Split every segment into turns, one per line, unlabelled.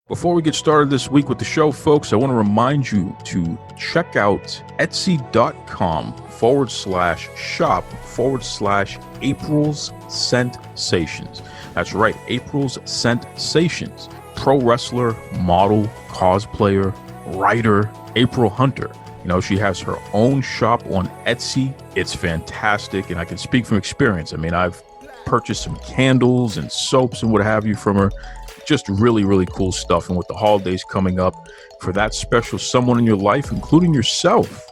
Before we get started this week with the show, folks, I want to remind you to check out etsy.com/shop/April's ScentSations. That's right, April's ScentSations. Pro wrestler, model, cosplayer, writer, April Hunter. You know, she has her own shop on Etsy. It's fantastic, and I can speak from experience. I mean, I've purchased some candles and soaps and what have you from her. Just really, really cool stuff. And with the holidays coming up, for that special someone in your life, including yourself,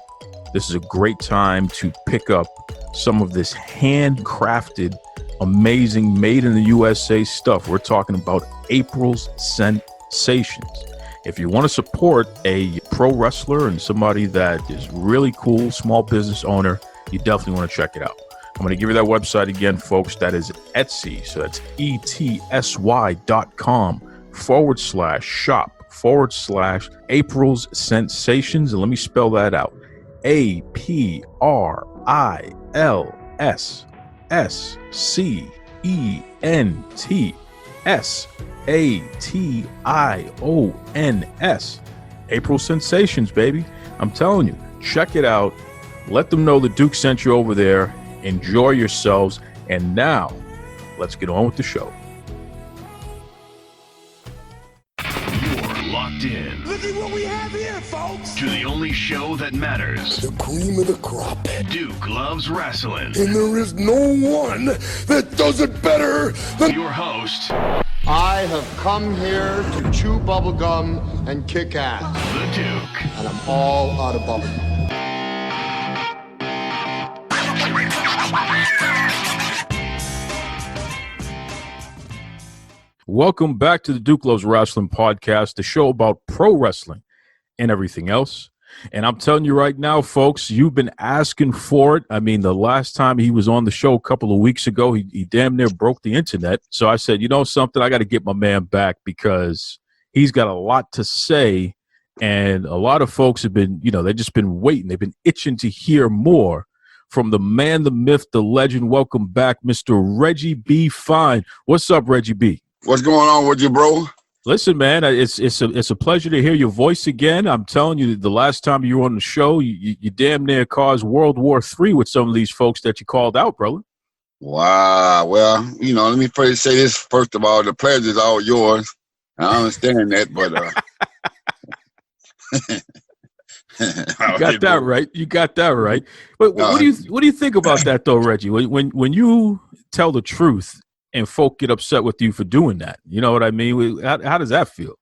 this is a great time to pick up some of this handcrafted, amazing, made in the USA stuff. We're talking about April's ScentSations. If you want to support a pro wrestler and somebody that is really cool, small business owner, you definitely want to check it out. I'm going to give you that website again, folks. That is Etsy. So that's etsy.com/shop/April's ScentSations. And let me spell that out. APRILSCENTSATIONS. April ScentSations, baby. I'm telling you, check it out. Let them know the Duke sent you over there. Enjoy yourselves. And now, let's get on with the show.
You're locked in.
Look at what we have here, folks.
To the only show that matters.
The cream of the crop.
Duke loves wrestling.
And there is no one that does it better than
your host.
I have come here to chew bubblegum and kick ass.
The Duke.
And I'm all out of bubblegum.
Welcome back to the Duke Loves Wrestling podcast, the show about pro wrestling and everything else. And I'm telling you right now, folks, you've been asking for it. I mean, the last time he was on the show a couple of weeks ago, he damn near broke the internet. So I said, you know something, I got to get my man back because he's got a lot to say. And a lot of folks have been, they've just been waiting. They've been itching to hear more from the man, the myth, the legend. Welcome back, Mr. Reggie B Fine. What's up, Reggie B?
What's going on with you, bro?
Listen, man, it's a pleasure to hear your voice again. I'm telling you, the last time you were on the show, you damn near caused World War III with some of these folks that you called out, brother.
Wow. Well, let me first say this. First of all, the pleasure is all yours. I understand that, but
you got that right. You got that right. But what do you think about that, though, Reggie? When you tell the truth and folk get upset with you for doing that, you know what I mean? How does that feel?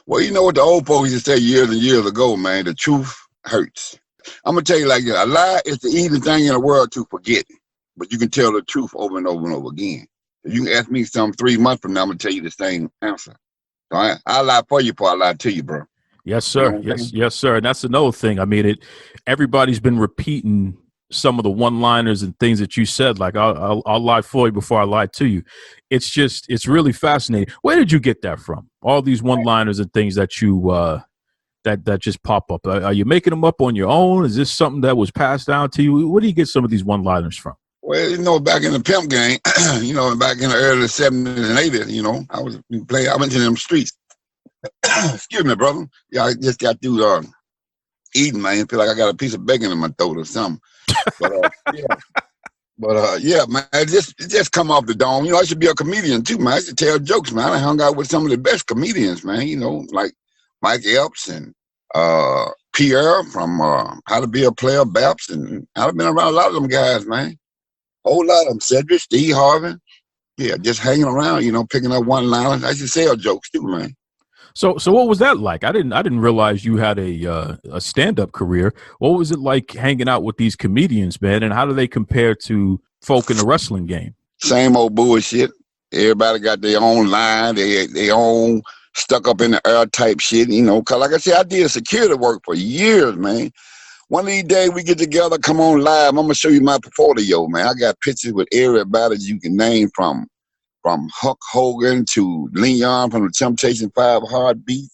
Well, you know what the old folks used to say years and years ago, man, the truth hurts. I'm going to tell you like this, a lie is the easiest thing in the world to forget, but you can tell the truth over and over and over again. If you can ask me something 3 months from now, I'm going to tell you the same answer. So I lie for you before I lie to you, bro.
Yes, sir. Yes, sir. And that's another thing. I mean, everybody's been repeating some of the one-liners and things that you said, like I'll lie for you before I lie to you. It's really fascinating. Where did you get that from? All these one-liners and things that you that just pop up. Are you making them up on your own? Is this something that was passed down to you? Where do you get some of these one-liners from?
Well, back in the pimp game, back in the early 70s and 80s, I went to them streets. Excuse me, brother. Yeah, I just got through eating, man. I feel like I got a piece of bacon in my throat or something. But yeah, man, it just come off the dome. I should be a comedian too, man. I should tell jokes, man. I hung out with some of the best comedians, man. Like Mike Epps and Pierre from How to Be a Player, Baps, and I've been around a lot of them guys, man. Whole lot of them. Cedric, Steve Harvey. Yeah, just hanging around, picking up one-liners. I should sell jokes too, man.
So what was that like? I didn't realize you had a stand-up career. What was it like hanging out with these comedians, man? And how do they compare to folk in the wrestling game?
Same old bullshit. Everybody got their own line, their own stuck up in the air type shit, Cause like I said, I did security work for years, man. One of these days we get together, come on live. I'm gonna show you my portfolio, man. I got pictures with everybody you can name from Hulk Hogan to Leon from the Temptation 5 Heartbeat.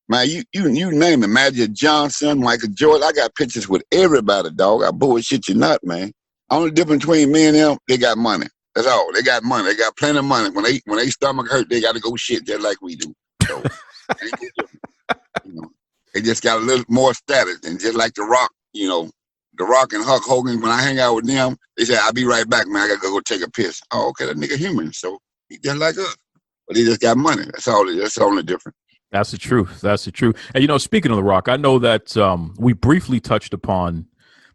Man, you name it. Magic Johnson, Michael Jordan. I got pictures with everybody, dog. I bullshit you not, man. Only difference between me and them, they got money. That's all. They got money. They got plenty of money. When they stomach hurt, they got to go shit just like we do. So ain't no different. You know, they just got a little more status, and just like The Rock, you know, The Rock and Hulk Hogan. When I hang out with them, they say, "I'll be right back, man. I gotta go take a piss." Oh, okay, that nigga human, so he just like us, but he just got money. That's all. That's the only difference.
That's the truth. That's the truth. And, you know, speaking of The Rock, I know that we briefly touched upon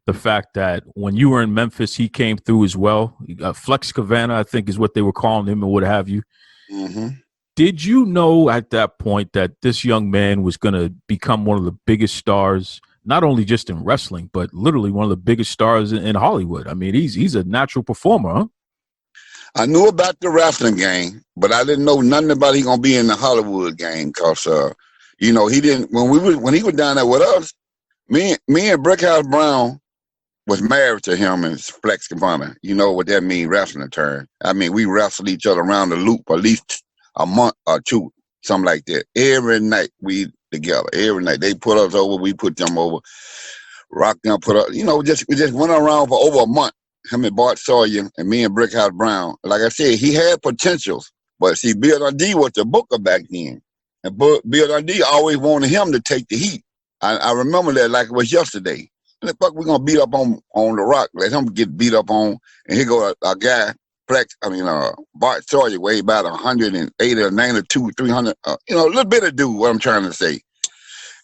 the fact that when you were in Memphis, he came through as well. Flex Cavana, I think, is what they were calling him and what have you.
Mm-hmm.
Did you know at that point that this young man was going to become one of the biggest stars, not only just in wrestling, but literally one of the biggest stars in Hollywood? I mean, he's a natural performer, huh?
I knew about the wrestling game, but I didn't know nothing about he gonna be in the Hollywood game. Cause you know, he didn't when he was down there with us. Me and Brickhouse Brown was married to him and Flex Cavana. You know what that means, wrestling term. I mean, we wrestled each other around the loop at least a month or two, something like that. Every night we together. Every night they put us over, we put them over. Rock them, put up. You know, we just went around for over a month. Him and Bart Sawyer and me and Brickhouse Brown. Like I said, he had potentials, but see, Bill Dundee was the booker back then, and Bill Dundee always wanted him to take the heat. I remember that like it was yesterday. And the fuck we gonna beat up on The Rock? Let him get beat up on, and here go a guy, Bart Sawyer, weighed about 180 or 92, 300. You know, a little bit of dude. What I'm trying to say,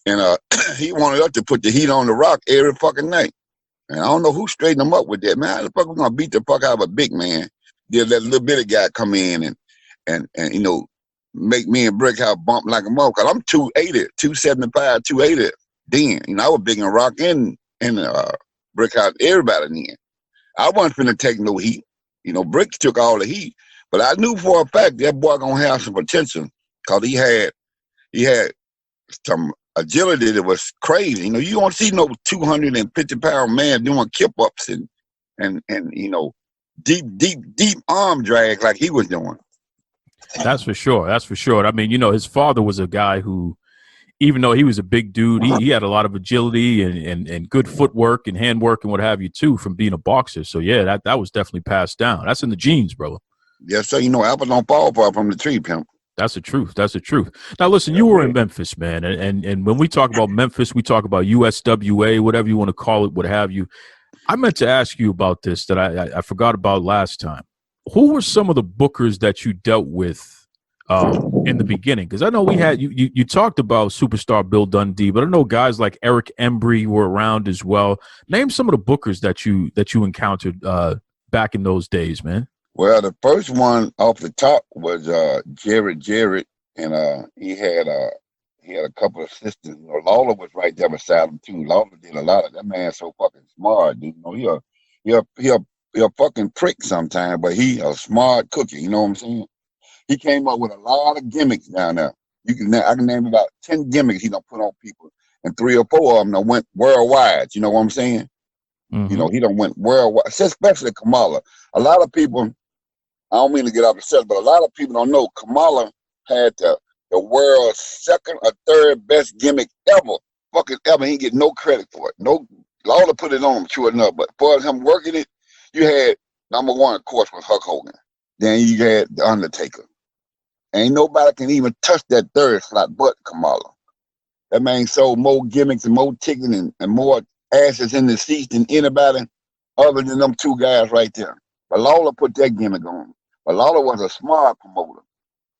and he wanted us to put the heat on The Rock every fucking night. And I don't know who straightened him up with that, man. How the fuck we gonna beat the fuck out of a big man? Then let little bitty guy come in and you know, make me and Brickhouse bump like a mother. Cause I'm 280, 275, 280. Then, you know, I was big in Rock and Brickhouse, everybody then. I wasn't finna take no heat. You know, Brick took all the heat. But I knew for a fact that boy gonna have some potential. Cause he had some agility that was crazy. You know, you don't see no 250-pound man doing kip-ups and you know, deep arm drag like he was doing.
That's for sure. That's for sure. I mean, you know, his father was a guy who, even though he was a big dude, he had a lot of agility and good footwork and handwork and what have you too from being a boxer. So yeah, that was definitely passed down. That's in the genes, brother.
Yes, sir. You know, apples don't fall far from the tree, pimp.
That's the truth. That's the truth. Now, listen, you were in Memphis, man. And when we talk about Memphis, we talk about USWA, whatever you want to call it, what have you. I meant to ask you about this that I forgot about last time. Who were some of the bookers that you dealt with in the beginning? Because I know we had you talked about superstar Bill Dundee, but I know guys like Eric Embry were around as well. Name some of the bookers that you encountered back in those days, man.
Well, the first one off the top was Jared, and he had a couple of sisters. You know, Lawler was right there beside him too. Lawler did a lot of that. Man so fucking smart, dude. You know, he a fucking prick sometimes, but he a smart cookie. You know what I'm saying? He came up with a lot of gimmicks down there. I can name about 10 gimmicks he done put on people, and 3 or 4 of them done went worldwide. You know what I'm saying? Mm-hmm. You know, he done went worldwide, especially Kamala. A lot of people. I don't mean to get upset, but a lot of people don't know Kamala had the world's second or third best gimmick ever. Fucking ever. He didn't get no credit for it. No, Lawler put it on him, true enough. But for him working it, you had number one, of course, was Hulk Hogan. Then you had The Undertaker. Ain't nobody can even touch that third slot but Kamala. That man sold more gimmicks and more tickets and more asses in the seats than anybody other than them 2 guys right there. But Lawler put that gimmick on. But Lawler was a smart promoter.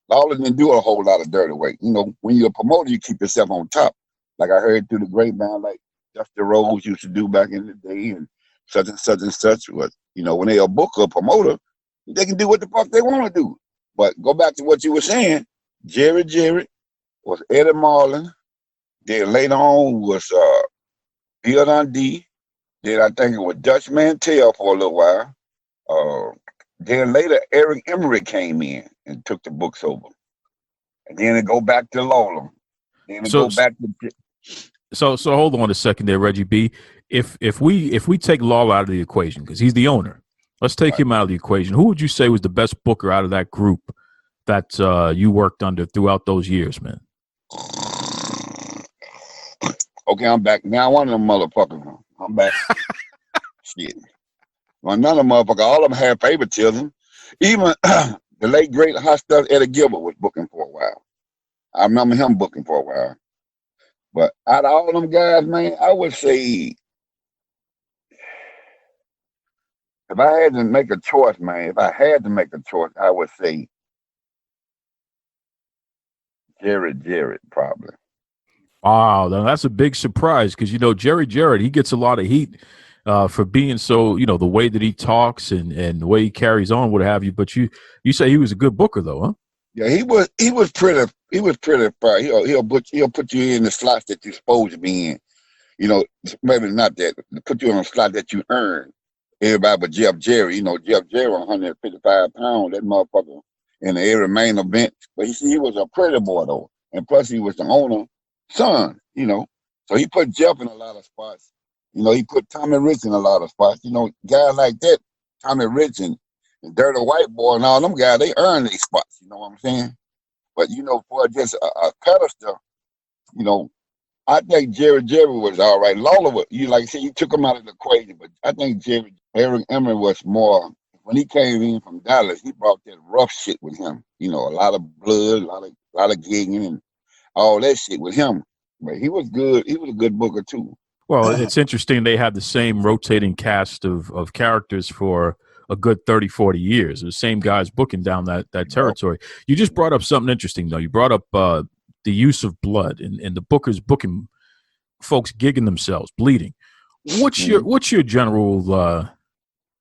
Lawler didn't do a whole lot of dirty work. You know, when you're a promoter, you keep yourself on top. Like I heard through the grapevine, like Dusty Rhodes used to do back in the day, and such and such and such. But, you know, when they're a booker, a promoter, they can do what the fuck they want to do. But go back to what you were saying. Jared was Eddie Marlin. Then later on was Bill Dundee. Then I think it was Dutch Mantell for a little while. Then later, Eric Emery came in and took the books over. And then it go back to Lawler. Then it go back to...
So hold on a second there, Reggie B. If we take Lawler out of the equation, because he's the owner, let's take him out of the equation. Who would you say was the best booker out of that group that you worked under throughout those years, man?
Okay, I'm back. Now one of them motherfuckers. I'm back. Shit. Well, none of them motherfuckers, all of them had favoritism. Even the late, great hot stuff Eddie Gilbert was booking for a while. I remember him booking for a while. But out of all them guys, man, I would say if I had to make a choice, man, I would say Jared, probably.
Wow, now that's a big surprise because Jerry Jarrett, he gets a lot of heat for being so, the way that he talks and the way he carries on, what have you. But you say he was a good booker, though, huh?
Yeah, he was pretty fair. He'll put you in the slots that you're supposed to be in. Maybe not that. Put you on a slot that you earn. Everybody but Jeff Jarrett. Jeff Jarrett, 155 pounds, that motherfucker in every main event. But he was a pretty boy though, and plus he was the owner's son. So he put Jeff in a lot of spots. He put Tommy Rich in a lot of spots. Guys like that, Tommy Rich and Dirty White Boy and all them guys, they earn these spots. You know what I'm saying? But for just a pedestal, I think Jerry was all right. Lawler was, like I said, you took him out of the equation, but I think Eric Emery was more, when he came in from Dallas, he brought that rough shit with him. A lot of blood, a lot of gigging and all that shit with him. But he was good. He was a good booker too.
Well, it's interesting. They had the same rotating cast of characters for a good 30, 40 years. The same guys booking down that territory. You just brought up something interesting, though. You brought up the use of blood and the bookers booking folks gigging themselves, bleeding. What's your general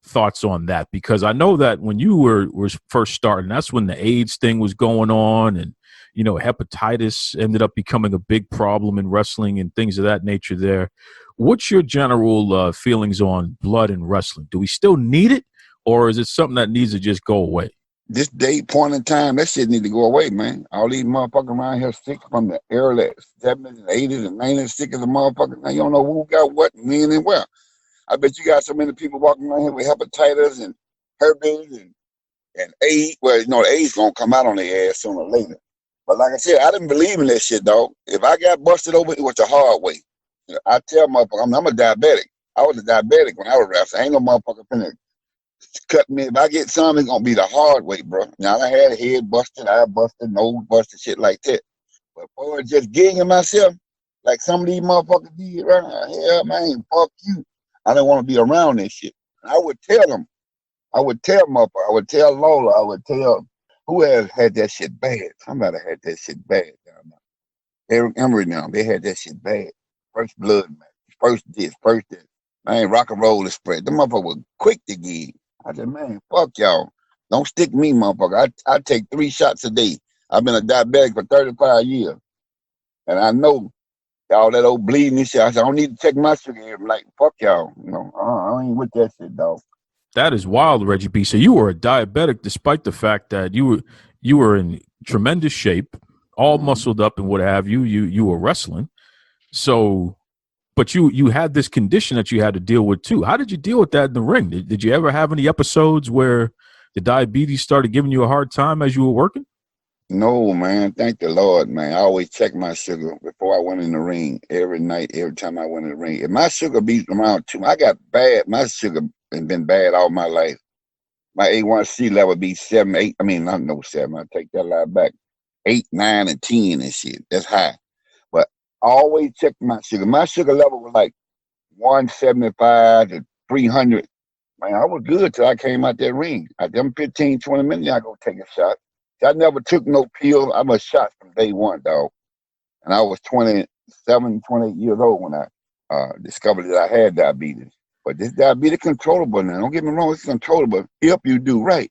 thoughts on that? Because I know that when you were first starting, that's when the AIDS thing was going on, and hepatitis ended up becoming a big problem in wrestling and things of that nature there. What's your general feelings on blood in wrestling? Do we still need it, or is it something that needs to just go away?
This point in time, that shit need to go away, man. All these motherfuckers around here sick from the early 70s and 80s and 90s, sick as a motherfucker. Now you don't know who got what, when and where. I bet you got so many people walking around here with hepatitis and herpes and AIDS. Well, the AIDS gonna come out on their ass sooner or later. But like I said, I didn't believe in that shit, dog. If I got busted over, it was the hard way. I tell motherfuckers, I'm a diabetic. I was a diabetic when I was wrestling. Ain't no motherfucker finna cut me. If I get something, it's gonna be the hard way, bro. Now I had head busted, eye busted, nose busted, shit like that. But for just gigging myself, like some of these motherfuckers did right now, hell man, fuck you. I didn't want to be around this shit. I would tell them. I would tell motherfucker. I would tell Lola. I would tell who has had that shit bad. Somebody had that shit bad down there. Eric Emery now, they had that shit bad. First blood match, first this. Man, rock and roll is spread. The motherfucker was quick to gig. I said, man, fuck y'all. Don't stick me, motherfucker. I take 3 shots a day. I've been a diabetic for 35 years. And I know all that old bleeding and shit. I said, I don't need to check my sugar here. I'm like, fuck y'all. I ain't with that shit, dog.
That is wild, Reggie B. So you were a diabetic despite the fact that you were in tremendous shape, all muscled up and what have you. You were wrestling. So, but you had this condition that you had to deal with too. How did you deal with that in the ring? Did you ever have any episodes where the diabetes started giving you a hard time as you were working?
No, man. Thank the Lord, man. I always check my sugar before I went in the ring every night, every time I went in the ring. If my sugar beats around 2, I got bad. My sugar has been bad all my life. My A1C level be 7, 8. I mean, not no 7. I take that lie back. 8, 9, and 10 and shit. That's high. But I always check my sugar. My sugar level was like 175 to 300. Man, I was good till I came out that ring. At them 15, 20 minutes, I go take a shot. I never took no pill. I was shot from day one, dog. And I was 27, 28 years old when I discovered that I had diabetes. But this diabetes controllable now. Don't get me wrong, it's controllable if you do right.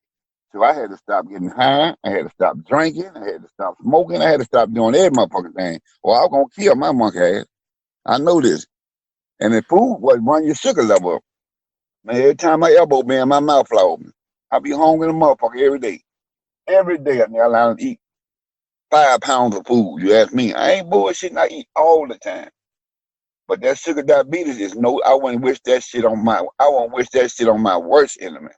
So I had to stop getting high. I had to stop drinking. I had to stop smoking. I had to stop doing every motherfucking thing. Or I was going to kill my monkey ass. I know this. And the food was run your sugar level up. Man, every time my elbow bend, my mouth fly open. I be hungry as a motherfucker every day. Every day I allowed to eat 5 pounds of food. You ask me, I ain't bullshitting. I eat all the time. But that sugar diabetes is I wouldn't wish that shit on my worst enemy.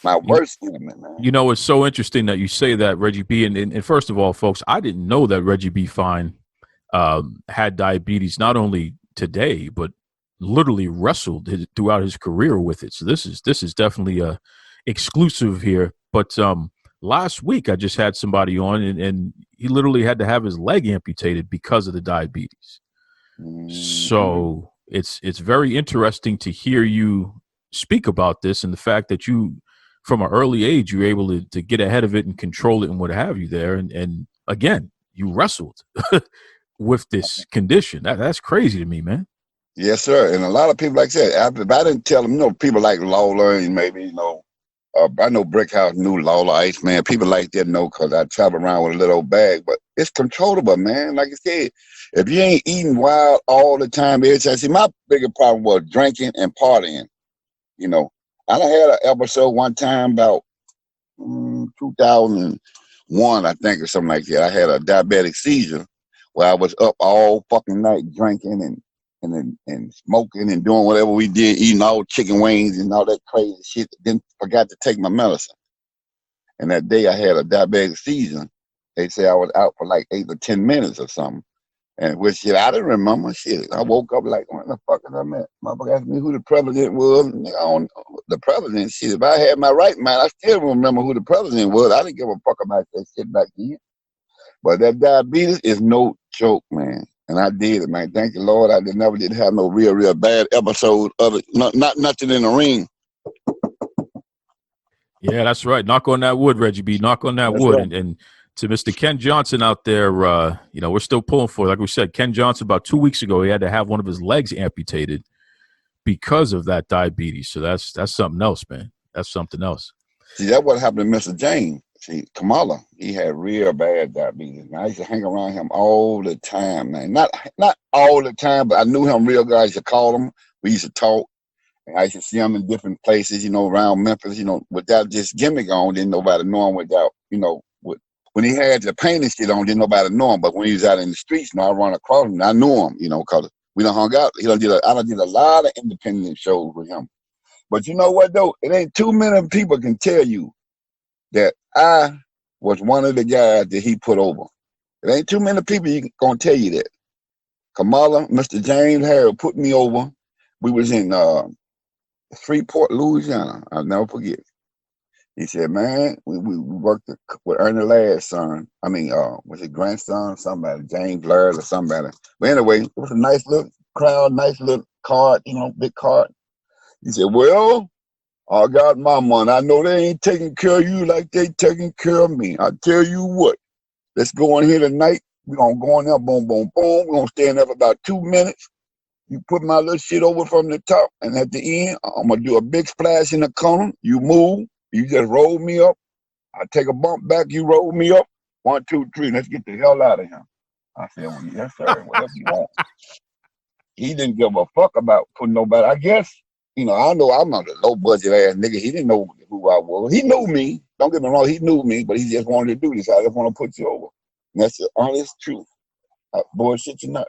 My worst enemy, man.
It's so interesting that you say that, Reggie B. And first of all, folks, I didn't know that Reggie B Fine had diabetes not only today, but literally wrestled throughout his career with it. So this is definitely a exclusive here. But last week I just had somebody on and he literally had to have his leg amputated because of the diabetes. So it's very interesting to hear you speak about this and the fact that you, from an early age, you were able to get ahead of it and control it and what have you there. And again, you wrestled with this condition. That's crazy to me, man.
Yes, sir. And a lot of people, like I said, if I didn't tell them, people like Lawler and maybe, I know Brickhouse knew Lawler, Iceman. People like that know because I travel around with a little old bag. But it's controllable, man. Like I said, if you ain't eating wild all the time, see, my biggest problem was drinking and partying. I done had an episode one time about 2001, I think, or something like that. I had a diabetic seizure where I was up all fucking night drinking and smoking and doing whatever we did, eating all chicken wings and all that crazy shit. Then forgot to take my medicine. And that day I had a diabetic seizure. They say I was out for like 8 or 10 minutes or something. And which shit, I didn't remember shit. I woke up like, what the fuck is I at? Motherfucker asked me who the president was. I don't know the president shit. If I had my right mind, I still don't remember who the president was. I didn't give a fuck about that shit back then. But that diabetes is no joke, man. And I did it, man. Thank you, Lord. I never did have no real bad episode of it. Not nothing in the ring.
Yeah, that's right. Knock on that wood, Reggie B. Knock on that wood. Right. And to Mr. Ken Johnson out there, we're still pulling for it. Like we said, Ken Johnson, about 2 weeks ago, he had to have one of his legs amputated because of that diabetes. So that's something else, man. That's something else.
See, that's what happened to Mr. James. See, Kamala, he had real bad diabetes. Man, I used to hang around him all the time, man. Not all the time, but I knew him real good. I used to call him. We used to talk. And I used to see him in different places, around Memphis, without just gimmick on. Didn't nobody know him without, when he had the paint and shit on, didn't nobody know him. But when he was out in the streets, I run across him, and I knew him, because we done hung out. I done did a lot of independent shows with him. But you know what, though? It ain't too many people can tell you that I was one of the guys that he put over. It ain't too many people gonna tell you that. Kamala, Mr. James Harrell put me over. We was in Freeport, Louisiana. I'll never forget. He said, man, we worked with Ernie Ladd's son. I mean, was it grandson, somebody, James Laird or somebody. But anyway, it was a nice little crowd, nice little card, big card. He said, well, I got my money. I know they ain't taking care of you like they taking care of me. I tell you what, let's go in here tonight. We're going to go in there, boom, boom, boom. We're going to stay in there for about 2 minutes. You put my little shit over from the top, and at the end, I'm going to do a big splash in the corner. You move. You just roll me up. I take a bump back. You roll me up. 1, 2, 3. Let's get the hell out of here. I said, well, yes, sir. Whatever you want. He didn't give a fuck about putting nobody. I guess, I know I'm a low budget ass nigga. He didn't know who I was. He knew me. Don't get me wrong. He knew me, but he just wanted to do this. I just want to put you over. And that's the honest truth. Bullshit, you not.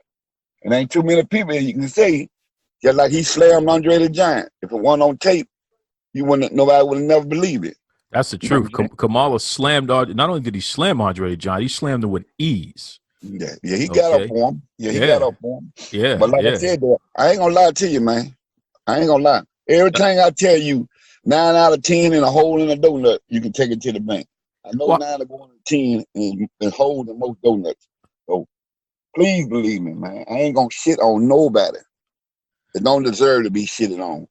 And ain't too many people you can say, just like he slammed Andre the Giant. If it wasn't on tape, nobody would have never believed it.
That's the truth. Kamala slammed. Not only did he slam Andre the Giant, he slammed him with ease.
Yeah, he got up for him. He got up for him.
Yeah,
but like I said, though, I ain't gonna lie to you, man. I ain't gonna lie. Everything I tell you, 9 out of 10 and a hole in a donut, you can take it to the bank. I know 9 are going to 10 and hold the most donuts. So please believe me, man. I ain't gonna shit on nobody that don't deserve to be shitted on.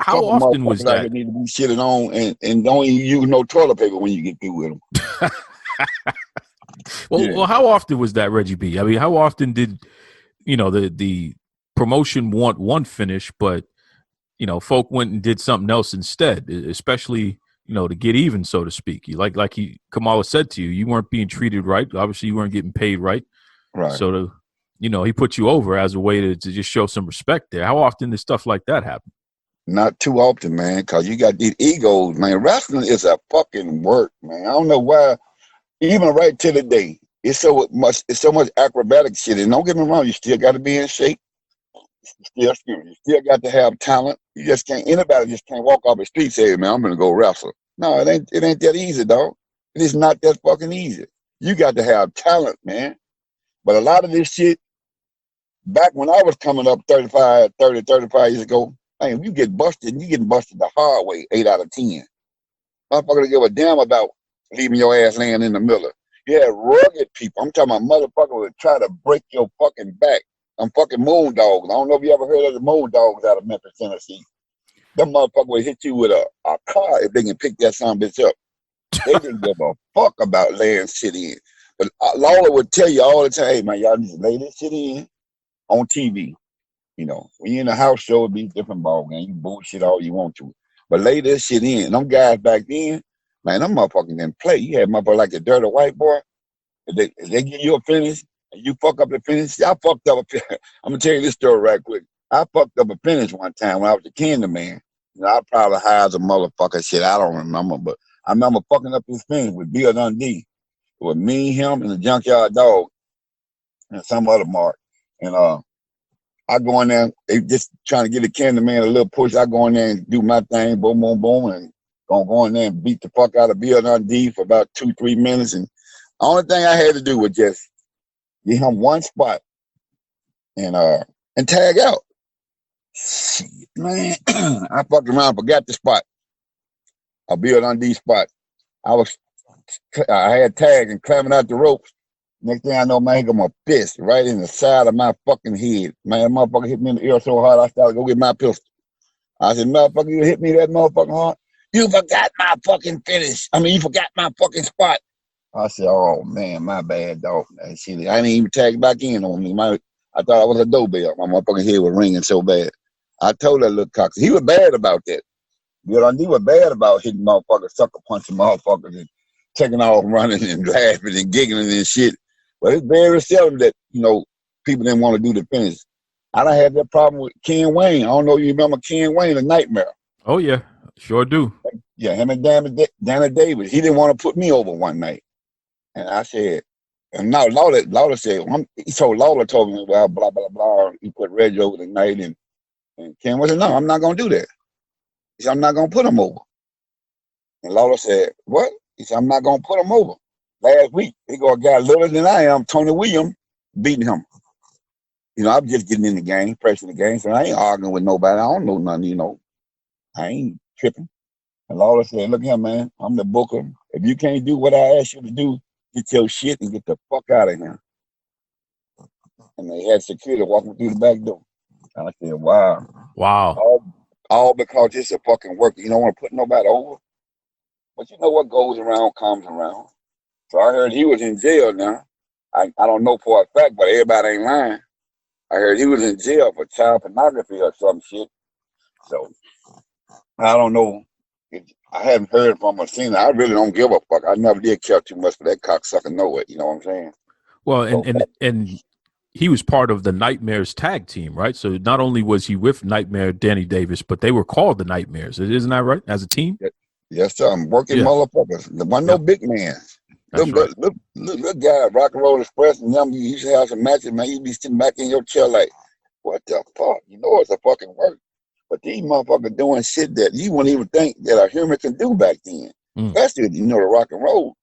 How often was that?
That need to be shitted on and don't even use no toilet paper when you get through with them.
Well, how often was that, Reggie B? I mean, how often did the promotion want one finish, but folk went and did something else instead, especially to get even, so to speak. Like Kamala said to you, you weren't being treated right. Obviously, you weren't getting paid right.
Right.
So he put you over as a way to just show some respect there. How often does stuff like that happen?
Not too often, man, because you got these egos, man. Wrestling is a fucking work, man. I don't know why, even right to the day, it's so much acrobatic shit. And don't get me wrong, you still got to be in shape. You still got to have talent. You just can't, anybody just can't walk off the street and say, hey, man, I'm going to go wrestle. No, it ain't that easy, dog. It is not that fucking easy. You got to have talent, man. But a lot of this shit, back when I was coming up 35 years ago, man, you get busted, and you getting busted the hard way, 8 out of 10. Motherfucker don't give a damn about leaving your ass laying in the middle. You had rugged people. I'm talking about motherfucker would try to break your fucking back. I'm fucking moon dogs. I don't know if you ever heard of the moon dogs out of Memphis, Tennessee. Them motherfucker would hit you with a car if they can pick that son bitch up. They didn't give a fuck about laying shit in. But Lola would tell you all the time, hey man, y'all need to lay this shit in on TV. You know, when you're in a house show, it'd be a different ball game. You bullshit all you want to. But lay this shit in. Them guys back then, man, them motherfuckers didn't play. You had motherfuckers like the dirty white boy. If they give you a finish and you fuck up the finish, I fucked up a finish. I'm gonna tell you this story right quick. I fucked up a finish one time when I was a candy man. You know, I probably hired a motherfucker shit. I don't remember, but I remember fucking up this finish with Bill Dundee. It was me, him, and the Junkyard Dog and some other mark. And I go in there, they just trying to get the candy man a little push. I go in there and do my thing, boom, boom, boom, and gonna go in there and beat the fuck out of Bill Dundee for about 2-3 minutes. And the only thing I had to do was just get him one spot and tag out. Shit, man, I fucked around, forgot the spot. A Bill Dundee spot. I had tags and climbing out the ropes. Next thing I know, man, he got my fist right in the side of my fucking head. Man, that motherfucker hit me in the ear so hard, I started to go get my pistol. I said, motherfucker, you hit me that motherfucking hard? You forgot my fucking finish. I mean, you forgot my fucking spot. I said, oh, man, my bad, dog. Shit, I didn't even tag back in on me. I thought I was a doorbell. My motherfucking head was ringing so bad. I told that little cock. He was bad about that. You know, he was bad about hitting motherfuckers, sucker punching motherfuckers, and taking off running and laughing and giggling and shit. But it's very seldom that, you know, people didn't want to do the finish. I done had that problem with Ken Wayne. I don't know if you remember Ken Wayne, the Nightmare.
Oh, yeah. Sure do.
Yeah, him and Danny Davis. He didn't want to put me over one night. And I said, and now Lawler said, Lawler told me, well, blah, blah, blah. He put Reggie over the night. And Ken said, no, I'm not going to do that. He said, I'm not going to put him over. And Lawler said, what? He said, I'm not going to put him over. Last week, he got a guy littler than I am, Tony Williams, beating him. You know, I'm just getting in the game, pressing the game, so I ain't arguing with nobody. I don't know nothing, you know. I ain't tripping. And Lawler said, look here, man, I'm the booker. If you can't do what I asked you to do, get your shit and get the fuck out of here. And they had security walking through the back door. And I said, wow.
Wow.
All because it's a fucking worker. You don't want to put nobody over. But you know what goes around comes around. So I heard he was in jail now. I don't know for a fact, but everybody ain't lying. I heard he was in jail for child pornography or some shit. So I don't know. I haven't heard from him or seen it. I really don't give a fuck. I never did care too much for that cocksucker. Know it. You know what I'm saying?
Well, and he was part of the Nightmares tag team, right? So not only was he with Nightmare Danny Davis, but they were called the Nightmares. Isn't that right? As a team?
Yes, sir. I'm working motherfuckers. There wasn't no big man. Look, guy, Rock and Roll Express, and them, you used to have some matches, man. You'd be sitting back in your chair like, what the fuck? You know it's a fucking work. But these motherfuckers doing shit that you wouldn't even think that a human can do back then. Especially, you know, the rock and roll.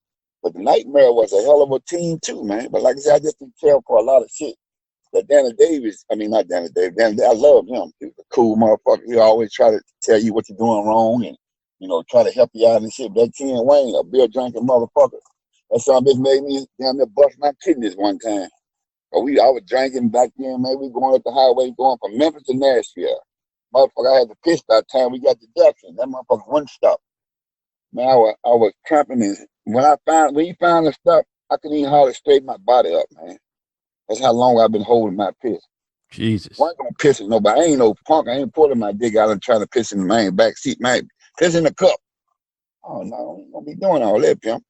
But the Nightmare was a hell of a team too, man. But like I said, I just didn't care for a lot of shit. That Danny Davis, I mean, not Danny Davis, I love him. He was a cool motherfucker. He always try to tell you what you're doing wrong and, you know, try to help you out and shit. That Ken Wayne, a beer drinking motherfucker. That son bitch made me down there bust my kidneys one time. But I was drinking back then, man. We going up the highway, going from Memphis to Nashville. Motherfucker, I had to piss by the time we got to Jackson. That motherfucker wouldn't stop. Man, I was tramping, and when you found the stuff, I couldn't even hardly straighten my body up, man. That's how long I've been holding my piss.
Jesus.
I ain't gonna piss at nobody. I ain't no punk. I ain't pulling my dick out and trying to piss in the main back seat, man. Piss in the cup. Oh no, I ain't gonna be doing all that, pimp.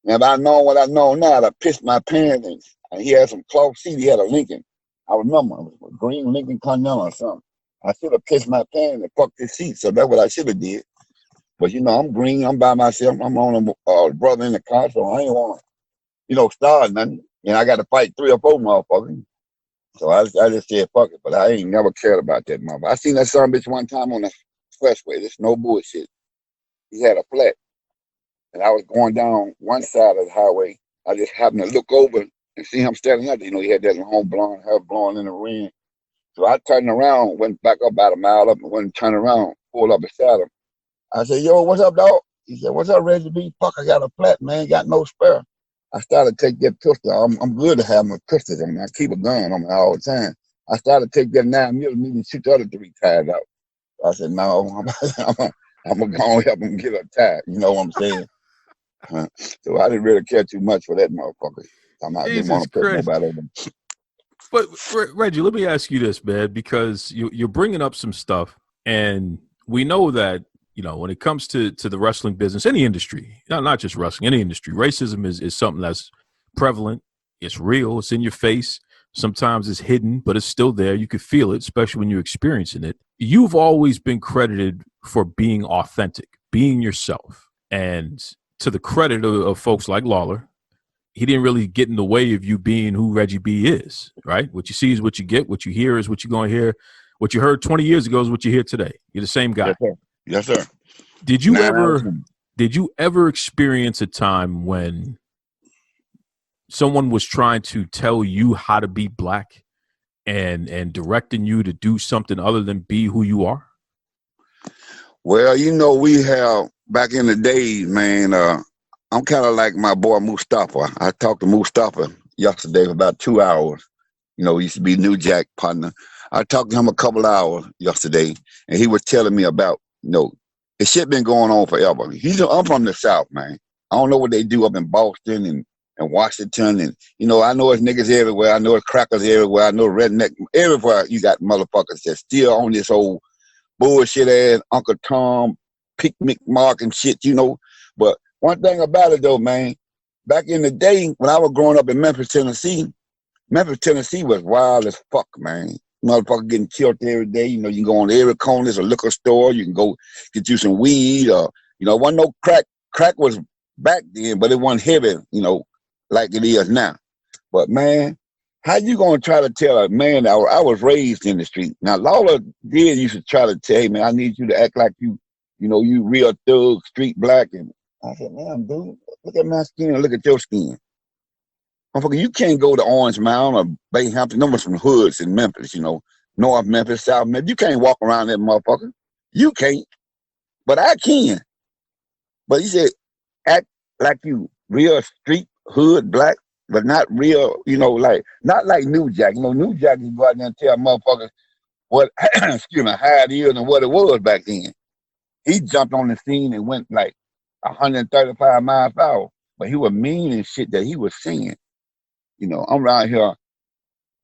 Now, if I know what I know now, I'd have pissed my pants and he had some cloth seat. He had a Lincoln. I remember it was a green Lincoln Continental or something. I should have pissed my pants and fucked his seat. So that's what I should have did. But you know, I'm green. I'm by myself. I'm on a brother in the car, so I ain't want to, you know, start nothing. And I got to fight 3 or 4 motherfuckers. So I just said fuck it. But I ain't never cared about that motherfucker. I seen that son bitch one time on the expressway. This no bullshit. He had a flat. And I was going down one side of the highway. I just happened to look over and see him standing out there. You know, he had that long blonde hair blowing in the wind. So I turned around, went back up about a mile up, and went turned around, pulled up beside him. I said, yo, what's up, dog? He said, what's up, Reggie B? Fuck, I got a flat, man. Got no spare. I started to take that pistol. I'm good to have my pistols on me. I keep a gun on me all the time. I started to take that 9mm and shoot the other 3 tires out. I said, no, I'm going to go and help him get a tire. You know what I'm saying? So I didn't really care too much for that motherfucker. I didn't want
Jesus
to put
Christ.
nobody over.
But Reggie, let me ask you this, man, because you're bringing up some stuff, and we know that, you know, when it comes to the wrestling business, any industry, not just wrestling, any industry, racism is something that's prevalent. It's real. It's in your face. Sometimes it's hidden, but it's still there. You can feel it, especially when you're experiencing it. You've always been credited for being authentic, being yourself. And to the credit of folks like Lawler, he didn't really get in the way of you being who Reggie B is, right? What you see is what you get. What you hear is what you're going to hear. What you heard 20 years ago is what you hear today. You're the same guy.
Yes, sir. Yes, sir.
Did you ever experience a time when someone was trying to tell you how to be black and directing you to do something other than be who you are?
Well, you know, we have back in the days, man, I'm kind of like my boy Mustafa. I talked to Mustafa yesterday for about 2 hours. You know, he used to be New Jack partner. I talked to him a couple hours yesterday, and he was telling me about, you know, this shit been going on forever. I'm from the South, man. I don't know what they do up in Boston and Washington. And, you know, I know it's niggas everywhere. I know it's crackers everywhere. I know redneck everywhere. You got motherfuckers that still on this old bullshit ass Uncle Tom, picnic mark and shit, you know. But one thing about it, though, man, back in the day when I was growing up in Memphis, Tennessee was wild as fuck, man. Motherfucker getting killed every day. You know, you can go on every corner. There's a liquor store. You can go get you some weed. Or, you know, wasn't no crack. Crack was back then, but it wasn't heavy, you know, like it is now. But, man, how you going to try to tell a man that I was raised in the street? Now, Lawler did used to try to tell, hey, man, I need you to act like you know, you real thug, street black. And I said, man, dude, look at my skin and look at your skin. Motherfucker, you can't go to Orange Mound or Bay Hampton. No one's from hoods in Memphis, you know, North Memphis, South Memphis. You can't walk around that motherfucker. You can't. But I can. But he said, act like you real street, hood, black, but not real, you know, like, not like New Jack. You know, New Jack, you go out there and tell motherfuckers what, excuse me, how it is and what it was back then. He jumped on the scene and went like 135 miles per hour. But he was mean and shit that he was saying. You know, I'm around here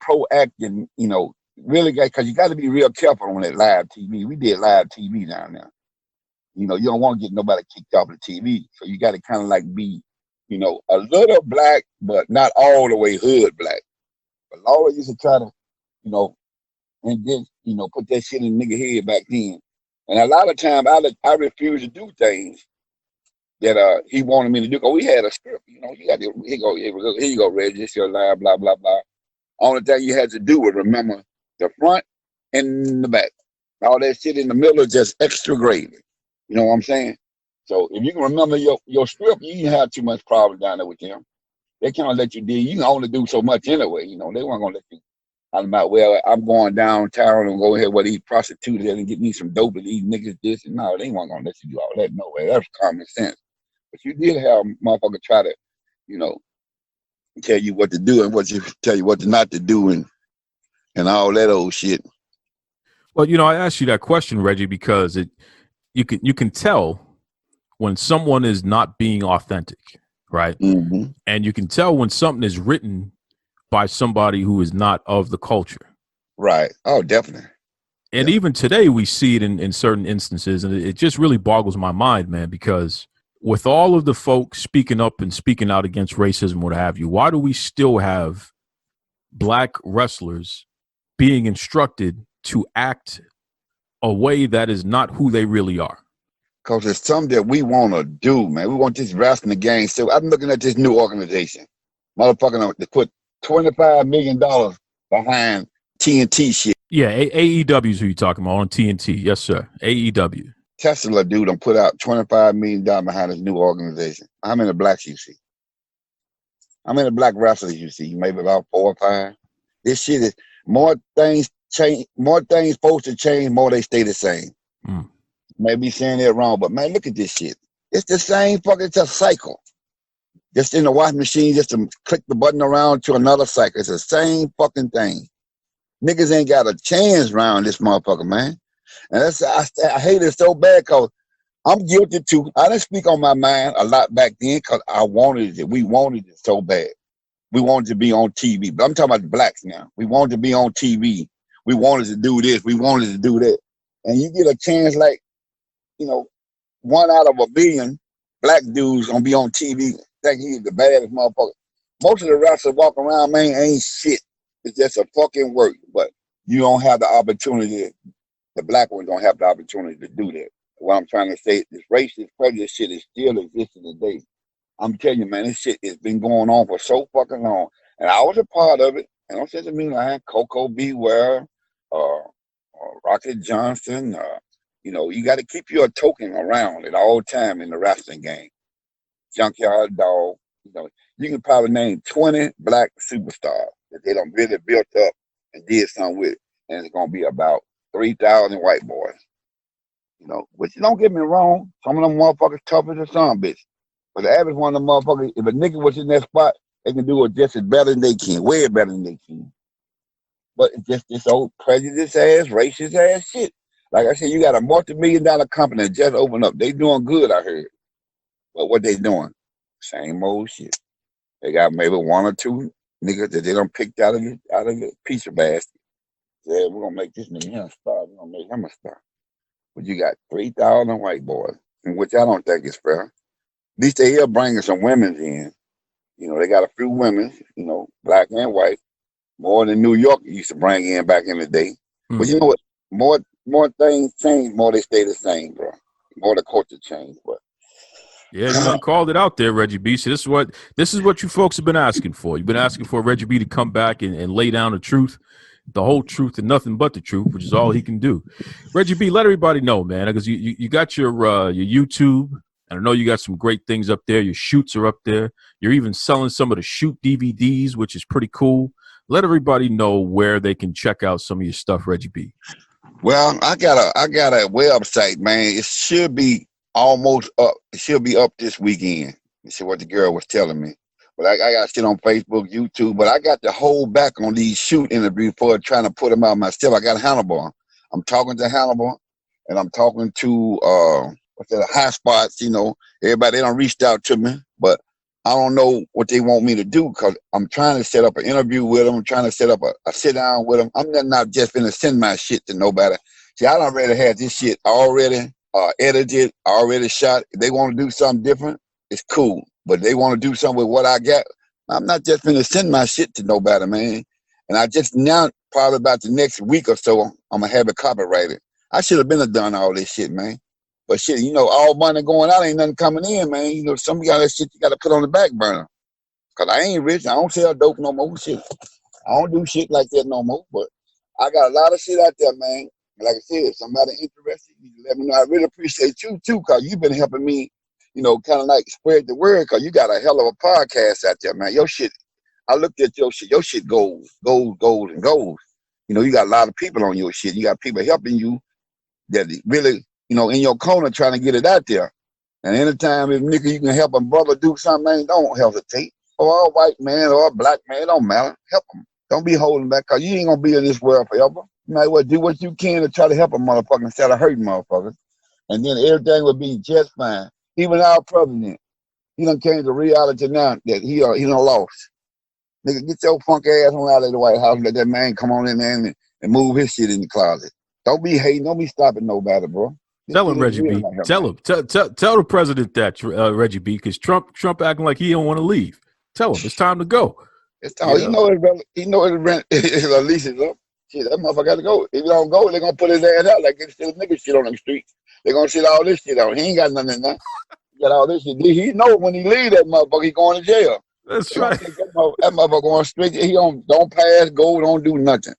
proacting, you know, really, because you got to be real careful on that live TV. We did live TV down there. You know, you don't want to get nobody kicked off the TV. So you got to kind of like be, you know, a little black, but not all the way hood black. But Lawler used to try to, you know, and then, you know, put that shit in the nigga head back then. And a lot of times I refused to do things that he wanted me to do. Cause we had a script, you know. You got to, here you go, Reggie. This your line, blah blah blah. Only thing you had to do was remember the front and the back. All that shit in the middle is just extra gravy. You know what I'm saying? So if you can remember your script, you didn't have too much problem down there with them. They can't let you do. You can only do so much anyway. You know, they weren't gonna let you. I'm about, well, I'm going downtown and go ahead with these prostitutes and get me some dope and these niggas this and no, they weren't gonna let you do all that. No way. That's common sense. But you did have a motherfucker try to, you know, tell you what to do and tell you what not to do and all that old shit.
Well, you know, I asked you that question, Reggie, because you can tell when someone is not being authentic, right?
Mm-hmm.
And you can tell when something is written by somebody who is not of the culture.
Right. Oh, definitely.
And even today we see it in certain instances, and it just really boggles my mind, man, because with all of the folks speaking up and speaking out against racism, what have you, why do we still have black wrestlers being instructed to act a way that is not who they really are?
Because it's something that we want to do, man. We want this wrestling game. So I'm looking at this new organization. Motherfucking to put $25 million behind TNT shit.
Yeah, AEW is who you're talking about on TNT. Yes, sir. AEW.
Tesla dude done put out $25 million behind this new organization. How many blacks you see? How many black wrestlers you see? Maybe about 4 or 5. This shit is more things change, more things supposed to change, more they stay the same. Maybe saying that wrong, but man, look at this shit. It's the same fucking, it's a cycle. just in the washing machine, just to click the button around to another cycle. It's the same fucking thing. Niggas ain't got a chance around this motherfucker, man. And I hate it so bad because I'm guilty too. I didn't speak on my mind a lot back then because I wanted it. We wanted it so bad. We wanted to be on TV. But I'm talking about the blacks now. We wanted to be on TV. We wanted to do this. We wanted to do that. And you get a chance like, you know, 1 out of a billion black dudes gonna be on TV, think he's the baddest motherfucker. Most of the wrestlers walk around, man, ain't shit. It's just a fucking work. But you don't have the opportunity. The black ones don't have the opportunity to do that. What I'm trying to say, this racist prejudice shit is still existing today. I'm telling you, man, this shit has been going on for so fucking long. And I was a part of it. And don't say to me like Coco Beware, Rocket Johnson, you know, you got to keep your token around at all time in the wrestling game. Junkyard Dog, you know, you can probably name 20 black superstars that they done really built up and did something with it. And it's going to be about 3,000 white boys. You know, which don't get me wrong, some of them motherfuckers tough as a son bitch. But the average one of them motherfuckers, if a nigga was in that spot, they can do it just as better than they can, way better than they can. But it's just this old prejudice ass, racist ass shit. Like I said, you got a multi-million-dollar company that just opened up. They doing good, I heard. But what they doing? Same old shit. They got maybe 1 or 2 niggas that they done picked out of the pizza basket. Said, we're gonna make this nigga here a star. We're gonna make him a star. But you got 3,000 white boys, which I don't think is fair. At least they here bringing some women in. You know, they got a few women, you know, black and white, more than New York used to bring in back in the day. But you know what? More things change, more they stay the same, bro. More the culture change, but.
Yeah, you called it out there, Reggie B. So this is what you folks have been asking for. You've been asking for Reggie B to come back and lay down the truth, the whole truth and nothing but the truth, which is all he can do. Reggie B, let everybody know, man, because you got your YouTube, and I know you got some great things up there. Your shoots are up there. You're even selling some of the shoot DVDs, which is pretty cool. Let everybody know where they can check out some of your stuff, Reggie B.
Well, I got a website, man. It should be almost up. It should be up this weekend. This is what the girl was telling me. But I got shit on Facebook, YouTube. But I got to hold back on these shoot interviews for trying to put them out myself. I got Hannibal. I'm talking to Hannibal, and I'm talking to High Spots. You know, everybody they done reached out to me, but I don't know what they want me to do because I'm trying to set up an interview with them. I'm trying to set up a sit down with them. I'm not just gonna send my shit to nobody. See, I already had this shit already edited, already shot. If they want to do something different, it's cool. But they want to do something with what I got, I'm not just gonna send my shit to nobody, man. And I just now, probably about the next week or so, I'm gonna have it copyrighted. I should have been done all this shit, man. But shit, you know, all money going out, ain't nothing coming in, man. You know, some of that shit you got to put on the back burner. Because I ain't rich. I don't sell dope no more. Shit. I don't do shit like that no more. But I got a lot of shit out there, man. And like I said, if somebody interested, you let me know. I really appreciate you, too, because you've been helping me, you know, kind of like spread the word, because you got a hell of a podcast out there, man. Your shit, I looked at your shit. Your shit goes, and goes. You know, you got a lot of people on your shit. You got people helping you that really, you know, in your corner trying to get it out there. And anytime if nigga you can help a brother do something, man, don't hesitate. Or a white man or a black man, don't matter. Help them. Don't be holding back, because you ain't going to be in this world forever. You might well do what you can to try to help a motherfucker instead of hurting motherfuckers. And then everything will be just fine. Even our president, he done came to reality now that he done lost. Nigga, get your funk ass on out of the White House and let that man come on in there and move his shit in the closet. Don't be hating. Don't be stopping nobody, bro.
Tell him, Reggie B. Tell him. Tell the president that, Reggie B. Because Trump acting like he don't want to leave. Tell him it's time to go.
It's time. He know his rent. His lease is up. Shit, that motherfucker got to go. If he don't go, they're gonna put his ass out like they still nigga shit on them streets. They're gonna shit all this shit out. He ain't got nothing in there. He got all this shit. He know when he leave that motherfucker, he going to jail.
That's right.
That motherfucker going straight. He don't pass, go, don't do nothing.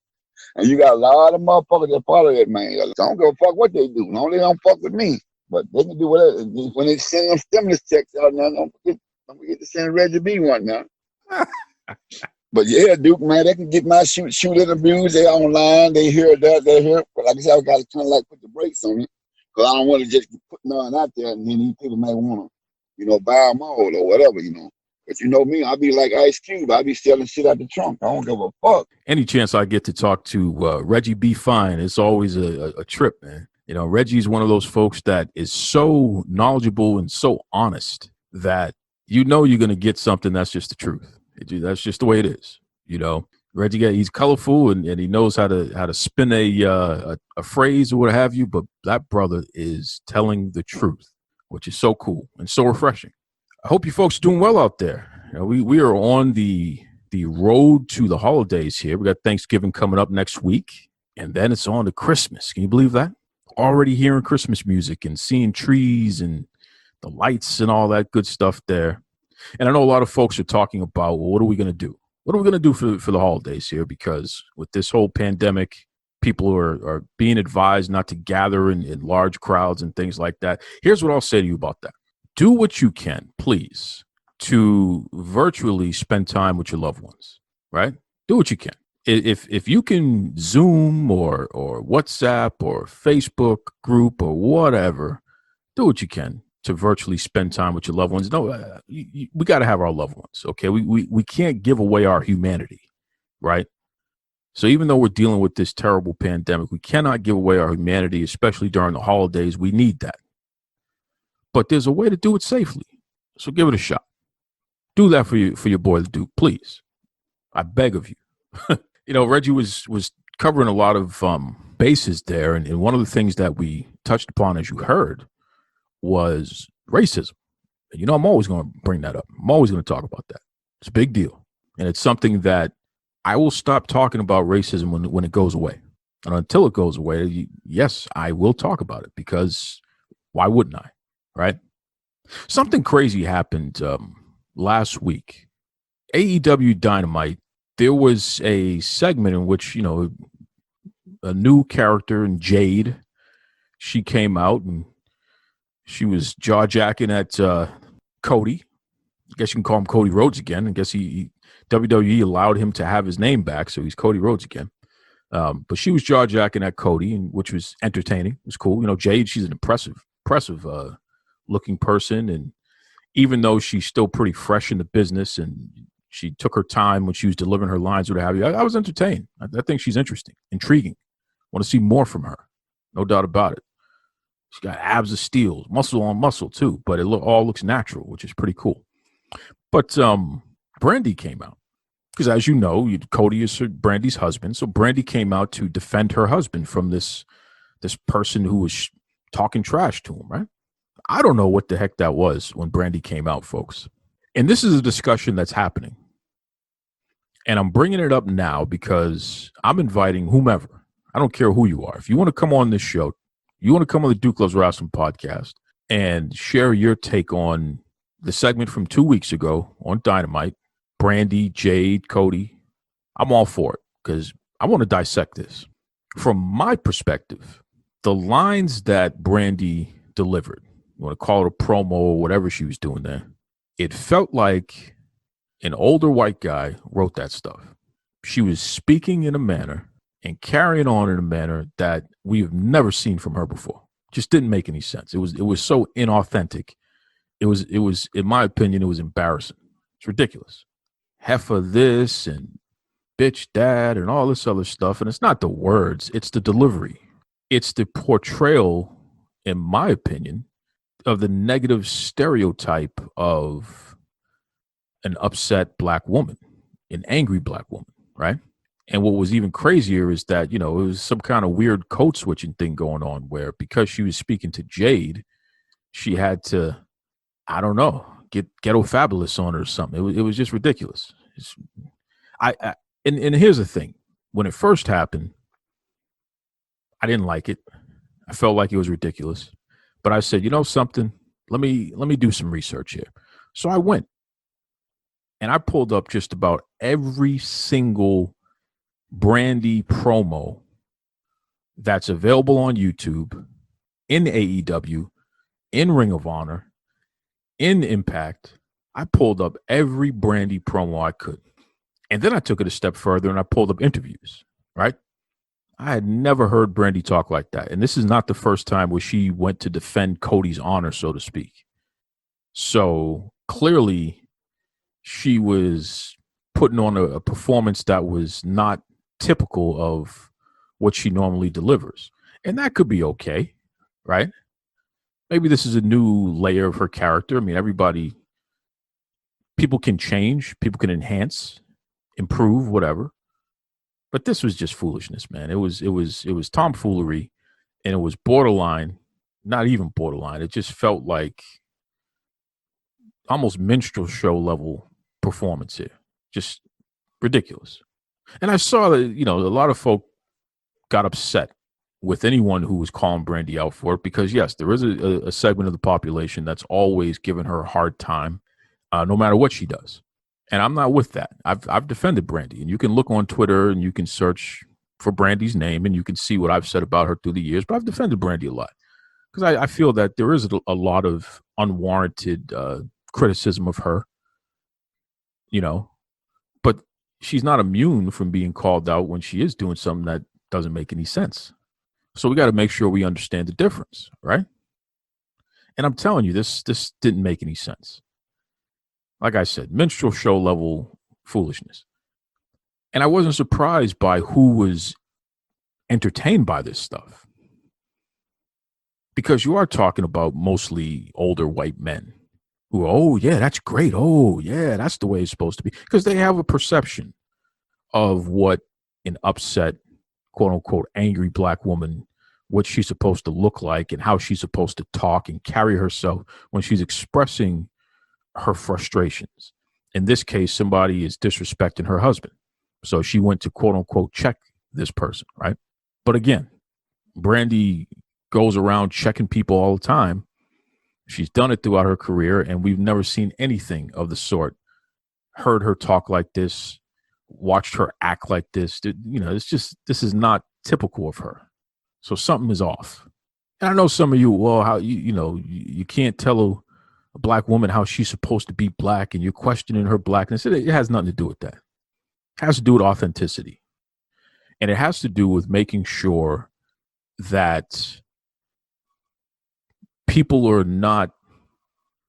And you got a lot of motherfuckers that follow that man. I don't give a fuck what they do. No, they don't fuck with me. But they can do whatever. When they send them stimulus checks out now, don't forget to send Reggie B one now. But yeah, Duke, man, they can get my shoot interviews. They online. They hear that. They hear. But like I said, I got to kind of like put the brakes on it, because I don't want to just put none out there, and then these people may want to, you know, buy them all or whatever, you know. But you know me, I be like Ice Cube. I be selling shit out the trunk. I don't give a fuck.
Any chance I get to talk to Reggie B Fine, it's always a trip, man. You know, Reggie's one of those folks that is so knowledgeable and so honest that you know you're going to get something that's just the truth. That's just the way it is. You know, Reggie, he's colorful and he knows how to spin a phrase or what have you, but that brother is telling the truth, which is so cool and so refreshing. I hope you folks are doing well out there. You know, we are on the road to the holidays here. We got Thanksgiving coming up next week, and then it's on to Christmas. Can you believe that? Already hearing Christmas music and seeing trees and the lights and all that good stuff there. And I know a lot of folks are talking about, well, what are we going to do? What are we going to do for the holidays here? Because with this whole pandemic, people are being advised not to gather in large crowds and things like that. Here's what I'll say to you about that. Do what you can, please, to virtually spend time with your loved ones, right? Do what you can. If you can Zoom or WhatsApp or Facebook group or whatever, do what you can to virtually spend time with your loved ones. No, we got to have our loved ones, okay? We can't give away our humanity, right? So even though we're dealing with this terrible pandemic, we cannot give away our humanity, especially during the holidays. We need that. But there's a way to do it safely. So give it a shot. Do that for your boy, the Duke, please. I beg of you. You know, Reggie was covering a lot of bases there. And one of the things that we touched upon, as you heard, was racism. And, you know, I'm always going to bring that up. I'm always going to talk about that. It's a big deal. And it's something that I will stop talking about racism when it goes away. And until it goes away, yes, I will talk about it, because why wouldn't I? Right? Something crazy happened last week. AEW Dynamite, there was a segment in which, you know, a new character in Jade, she came out and she was jaw-jacking at Cody. I guess you can call him Cody Rhodes again. I guess WWE allowed him to have his name back, so he's Cody Rhodes again. But she was jaw-jacking at Cody, which was entertaining. It was cool. You know, Jade, she's an impressive looking person, and even though she's still pretty fresh in the business and she took her time when she was delivering her lines or what have you, I was entertained. I think she's interesting, intriguing. Want to see more from her, no doubt about it. She's got abs of steel, muscle on muscle too, but it all looks natural, which is pretty cool. But Brandy came out, because as you know, Cody is Brandy's husband, so Brandy came out to defend her husband from this person who was talking trash to him, right? I don't know what the heck that was when Brandy came out, folks. And this is a discussion that's happening. And I'm bringing it up now because I'm inviting whomever. I don't care who you are. If you want to come on this show, you want to come on the Duke Loves Wrestling podcast and share your take on the segment from 2 weeks ago on Dynamite, Brandy, Jade, Cody, I'm all for it, because I want to dissect this. From my perspective, the lines that Brandy delivered, you want to call it a promo or whatever she was doing there, it felt like an older white guy wrote that stuff. She was speaking in a manner and carrying on in a manner that we've never seen from her before. Just didn't make any sense. It was so inauthentic. It was, in my opinion, it was embarrassing. It's ridiculous. Heifer this and bitch that and all this other stuff. And it's not the words, it's the delivery. It's the portrayal, in my opinion, of the negative stereotype of an upset black woman, an angry black woman, right? And what was even crazier is that, you know, it was some kind of weird code switching thing going on where, because she was speaking to Jade, she had to, I don't know, get Ghetto Fabulous on her or something. It was just ridiculous. And here's the thing. When it first happened, I didn't like it. I felt like it was ridiculous. But I said, you know something? Let me do some research here. So I went and I pulled up just about every single Brandy promo that's available on YouTube, in AEW, in Ring of Honor, in Impact. I pulled up every Brandy promo I could. And then I took it a step further and I pulled up interviews, right? I had never heard Brandy talk like that. And this is not the first time where she went to defend Cody's honor, so to speak. So clearly she was putting on a performance that was not typical of what she normally delivers. And that could be okay, right? Maybe this is a new layer of her character. I mean, people can change, people can enhance, improve, whatever. But this was just foolishness, man. It was tomfoolery, and it was borderline, not even borderline. It just felt like almost minstrel show level performance here. Just ridiculous. And I saw that, a lot of folk got upset with anyone who was calling Brandy out for it because, yes, there is a segment of the population that's always giving her a hard time, no matter what she does. And I'm not with that. I've defended Brandy, and you can look on Twitter and you can search for Brandy's name and you can see what I've said about her through the years. But I've defended Brandy a lot because I feel that there is a lot of unwarranted criticism of her, but she's not immune from being called out when she is doing something that doesn't make any sense. So we got to make sure we understand the difference, right? And I'm telling you, this didn't make any sense. Like I said, minstrel show level foolishness. And I wasn't surprised by who was entertained by this stuff. Because you are talking about mostly older white men who are, oh, yeah, that's great. Oh, yeah, that's the way it's supposed to be. Because they have a perception of what an upset, quote unquote, angry black woman, what she's supposed to look like and how she's supposed to talk and carry herself when she's expressing her frustrations. In this case, somebody is disrespecting her husband. So she went to, quote unquote, check this person, right? But again, Brandy goes around checking people all the time. She's done it throughout her career, and we've never seen anything of the sort. Heard her talk like this, watched her act like this. This is not typical of her. So something is off. And I know some of you, well, how you can't tell a black woman how she's supposed to be black, and you're questioning her blackness. It has nothing to do with that. It has to do with authenticity. And it has to do with making sure that people are not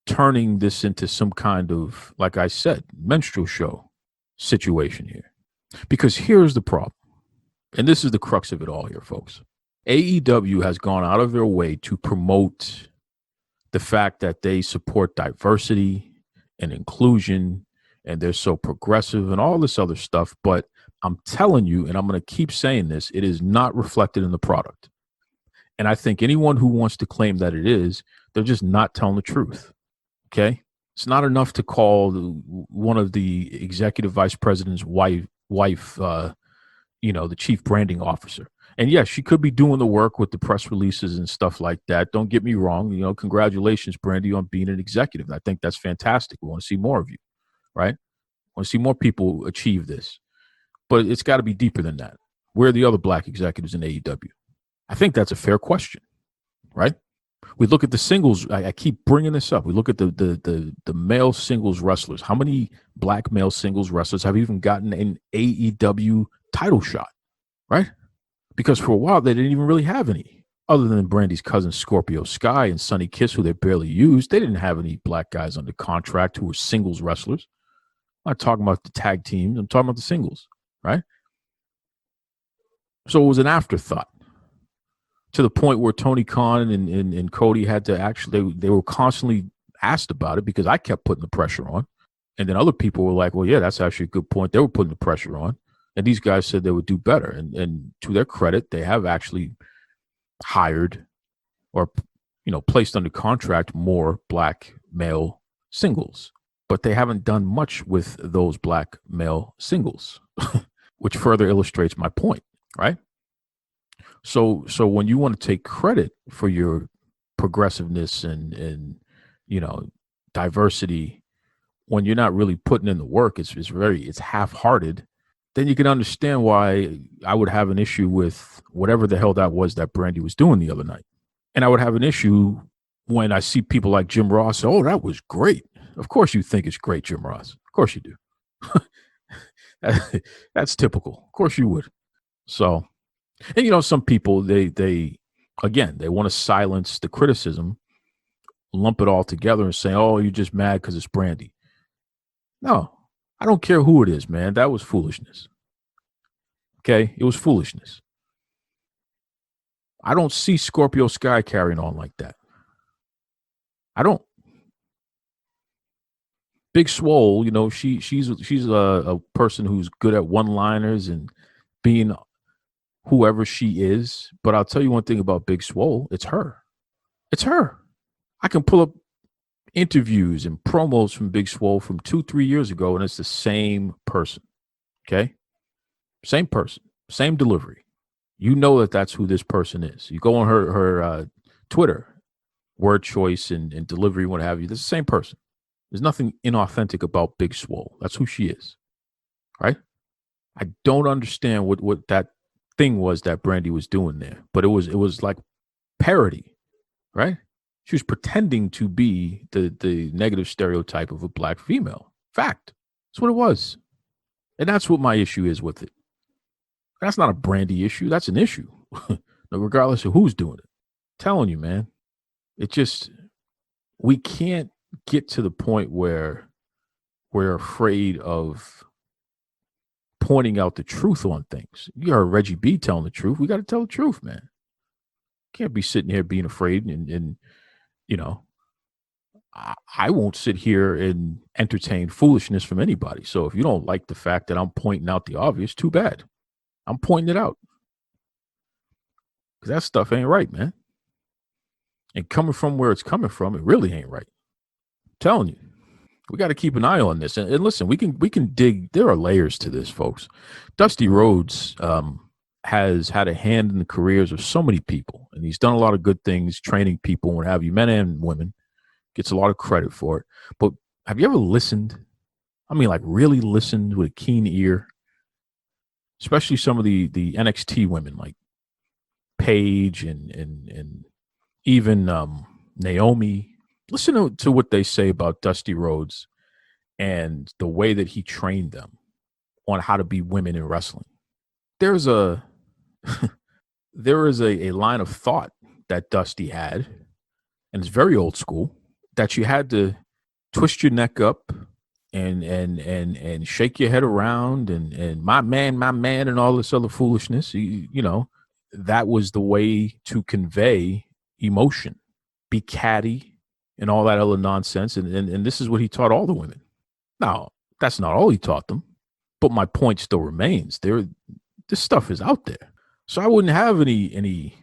turning this into some kind of, like I said, minstrel show situation here. Because here's the problem. And this is the crux of it all here, folks. AEW has gone out of their way to promote the fact that they support diversity and inclusion, and they're so progressive and all this other stuff. But I'm telling you, and I'm going to keep saying this, it is not reflected in the product. And I think anyone who wants to claim that it is, they're just not telling the truth. Okay? It's not enough to call one of the executive vice president's wife, the chief branding officer. And yes, she could be doing the work with the press releases and stuff like that. Don't get me wrong. Congratulations, Brandy, on being an executive. I think that's fantastic. We want to see more of you, right? We want to see more people achieve this. But it's got to be deeper than that. Where are the other black executives in AEW? I think that's a fair question, right? We look at the singles. I keep bringing this up. We look at the male singles wrestlers. How many black male singles wrestlers have even gotten an AEW title shot, right? Because for a while, they didn't even really have any. Other than Brandy's cousin Scorpio Sky and Sonny Kiss, who they barely used, they didn't have any black guys under contract who were singles wrestlers. I'm not talking about the tag teams. I'm talking about the singles, right? So it was an afterthought, to the point where Tony Khan and Cody had to actually, they were constantly asked about it because I kept putting the pressure on. And then other people were like, well, yeah, that's actually a good point. They were putting the pressure on. And these guys said they would do better. And to their credit, they have actually hired or, placed under contract more black male singles. But they haven't done much with those black male singles, which further illustrates my point, right? So when you want to take credit for your progressiveness and diversity, when you're not really putting in the work, it's half-hearted, then you can understand why I would have an issue with whatever the hell that was that Brandy was doing the other night. And I would have an issue when I see people like Jim Ross say, oh, that was great. Of course you think it's great, Jim Ross. Of course you do. That's typical. Of course you would. So, and some people, they want to silence the criticism, lump it all together and say, oh, you're just mad because it's Brandy. No, I don't care who it is, man. That was foolishness. Okay? It was foolishness. I don't see Scorpio Sky carrying on like that. I don't. Big Swole, she's a person who's good at one-liners and being whoever she is. But I'll tell you one thing about Big Swole. It's her. It's her. I can pull up interviews and promos from Big Swole from 2-3 years ago, and it's the same person. Okay? Same person. Same delivery. You know that that's who this person is. You go on her Twitter, word choice and delivery, what have you. This is the same person. There's nothing inauthentic about Big Swole. That's who she is. Right? I don't understand what that thing was that Brandy was doing there, but it was like parody, right? She was pretending to be the negative stereotype of a black female. Fact. That's what it was. And that's what my issue is with it. That's not a Brandy issue. That's an issue. Regardless of who's doing it. I'm telling you, man. We can't get to the point where we're afraid of pointing out the truth on things. You heard Reggie B telling the truth. We got to tell the truth, man. Can't be sitting here being afraid and I won't sit here and entertain foolishness from anybody. So if you don't like the fact that I'm pointing out the obvious, too bad. I'm pointing it out. Because that stuff ain't right, man. And coming from where it's coming from, it really ain't right. I'm telling you. We got to keep an eye on this. And listen, we can dig. There are layers to this, folks. Dusty Rhodes has had a hand in the careers of so many people. And he's done a lot of good things, training people, what have you, men and women. Gets a lot of credit for it. But have you ever listened? I mean, like really listened with a keen ear? Especially some of the NXT women like Paige and even Naomi. Listen to what they say about Dusty Rhodes and the way that he trained them on how to be women in wrestling. There is a line of thought that Dusty had, and it's very old school, that you had to twist your neck up and shake your head around and my man and all this other foolishness. That was the way to convey emotion. Be catty and all that other nonsense. And this is what he taught all the women. Now, that's not all he taught them, but my point still remains. This stuff is out there. So I wouldn't have any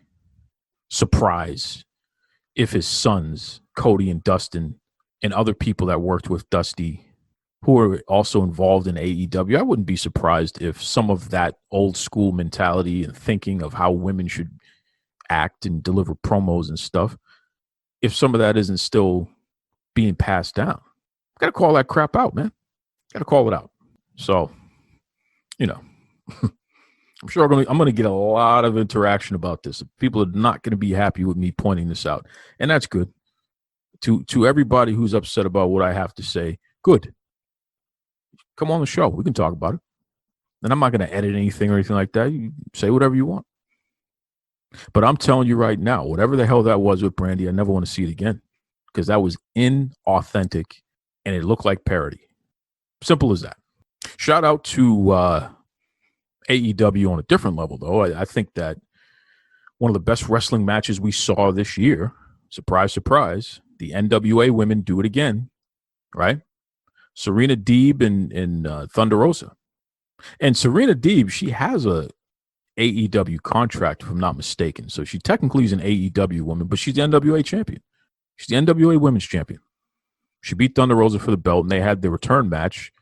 surprise if his sons, Cody and Dustin, and other people that worked with Dusty, who are also involved in AEW, I wouldn't be surprised if some of that old school mentality and thinking of how women should act and deliver promos and stuff, if some of that isn't still being passed down. Got to call that crap out, man. Got to call it out. So, I'm sure I'm going to get a lot of interaction about this. People are not going to be happy with me pointing this out, and that's good. To everybody who's upset about what I have to say, good. Come on the show. We can talk about it. And I'm not going to edit anything or anything like that. You say whatever you want. But I'm telling you right now, whatever the hell that was with Brandy, I never want to see it again because that was inauthentic and it looked like parody. Simple as that. Shout out to AEW on a different level, though. I think that one of the best wrestling matches we saw this year, surprise, surprise, the NWA women do it again, right? Serena Deeb and Thunder Rosa. And Serena Deeb, she has a AEW contract, if I'm not mistaken. So she technically is an AEW woman, but she's the NWA champion. She's the NWA women's champion. She beat Thunder Rosa for the belt, and they had the return match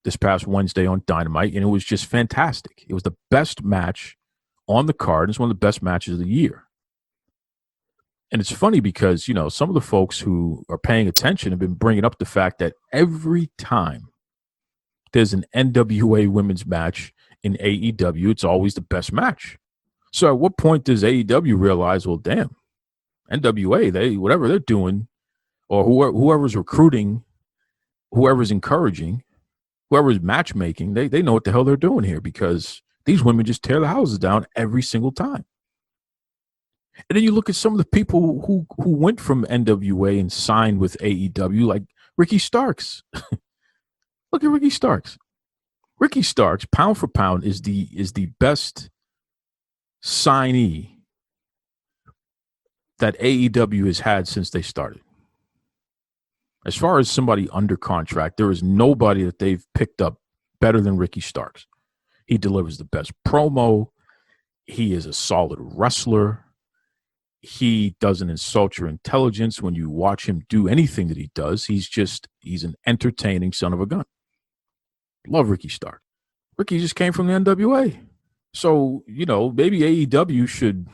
this past Wednesday on Dynamite, and it was just fantastic. It was the best match on the card. It's one of the best matches of the year. And it's funny because, some of the folks who are paying attention have been bringing up the fact that every time there's an NWA women's match in AEW, it's always the best match. So at what point does AEW realize, well, damn, NWA, whatever they're doing, or whoever's recruiting, whoever's encouraging, whoever's matchmaking, they know what the hell they're doing here because these women just tear the houses down every single time. And then you look at some of the people who went from NWA and signed with AEW, like Ricky Starks. Look at Ricky Starks. Ricky Starks, pound for pound, is the best signee that AEW has had since they started. As far as somebody under contract, there is nobody that they've picked up better than Ricky Starks. He delivers the best promo. He is a solid wrestler. He doesn't insult your intelligence when you watch him do anything that he does. He's an entertaining son of a gun. Love Ricky Stark. Ricky just came from the NWA. So, maybe AEW should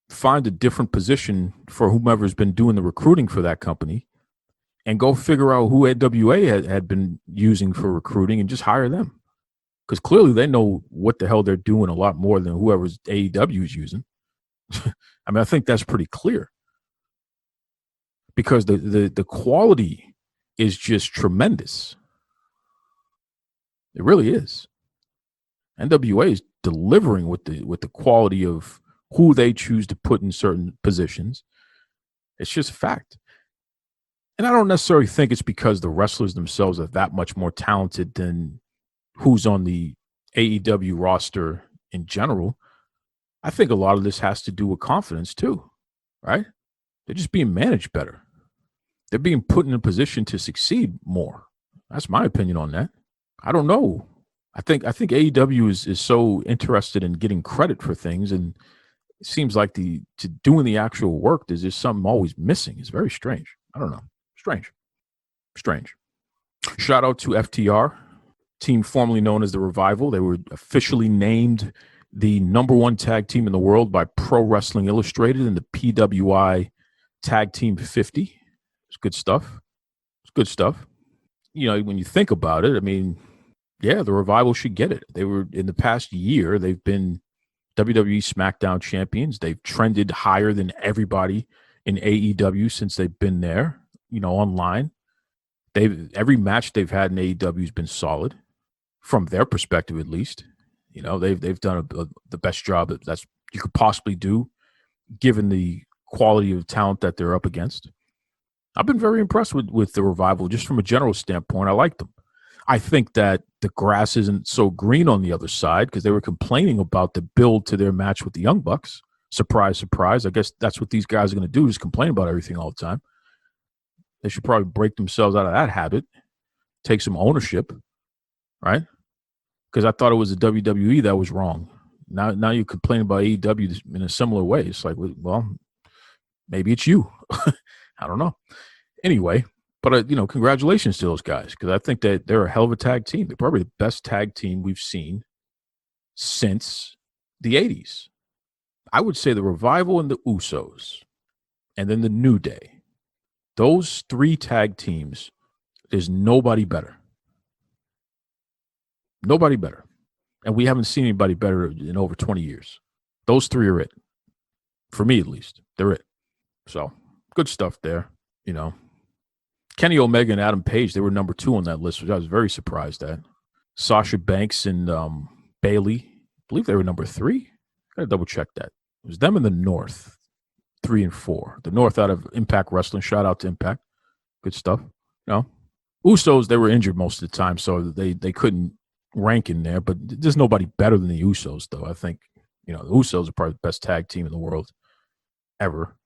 find a different position for whomever's been doing the recruiting for that company and go figure out who NWA had been using for recruiting and just hire them. Because clearly they know what the hell they're doing a lot more than whoever's AEW is using. I mean, I think that's pretty clear. Because the quality is just tremendous. It really is. NWA is delivering with the quality of who they choose to put in certain positions. It's just a fact. And I don't necessarily think it's because the wrestlers themselves are that much more talented than who's on the AEW roster in general. I think a lot of this has to do with confidence too, right? They're just being managed better. They're being put in a position to succeed more. That's my opinion on that. I don't know. I think AEW is so interested in getting credit for things, and it seems like doing the actual work, there's just something always missing. It's very strange. I don't know. Strange. Shout out to FTR, team formerly known as the Revival. They were officially named the #1 tag team in the world by Pro Wrestling Illustrated in the PWI Tag Team 50. It's good stuff. When you think about it, I mean, yeah, the Revival should get it. They were, in the past year, they've been WWE SmackDown champions. They've trended higher than everybody in AEW since they've been there, online. Every match they've had in AEW has been solid, from their perspective at least. They've done the best job that you could possibly do, given the quality of talent that they're up against. I've been very impressed with the Revival, just from a general standpoint. I like them. I think that the grass isn't so green on the other side because they were complaining about the build to their match with the Young Bucks. Surprise, surprise. I guess that's what these guys are going to do, is complain about everything all the time. They should probably break themselves out of that habit, take some ownership, right? Because I thought it was the WWE that was wrong. Now you complain about AEW in a similar way. It's like, well, maybe it's you. I don't know. Anyway, but congratulations to those guys, because I think that they're a hell of a tag team. They're probably the best tag team we've seen since the 80s. I would say the Revival and the Usos, and then the New Day. Those three tag teams, there's nobody better. Nobody better. And we haven't seen anybody better in over 20 years. Those three are it. For me, at least. They're it. So, good stuff there. Kenny Omega and Adam Page, they were #2 on that list, which I was very surprised at. Sasha Banks and Bayley, I believe they were #3. I got to double check that. It was them in the North, 3 and 4. The North out of Impact Wrestling. Shout out to Impact. Good stuff. Usos, they were injured most of the time, so they couldn't rank in there. But there's nobody better than the Usos, though. I think, the Usos are probably the best tag team in the world ever.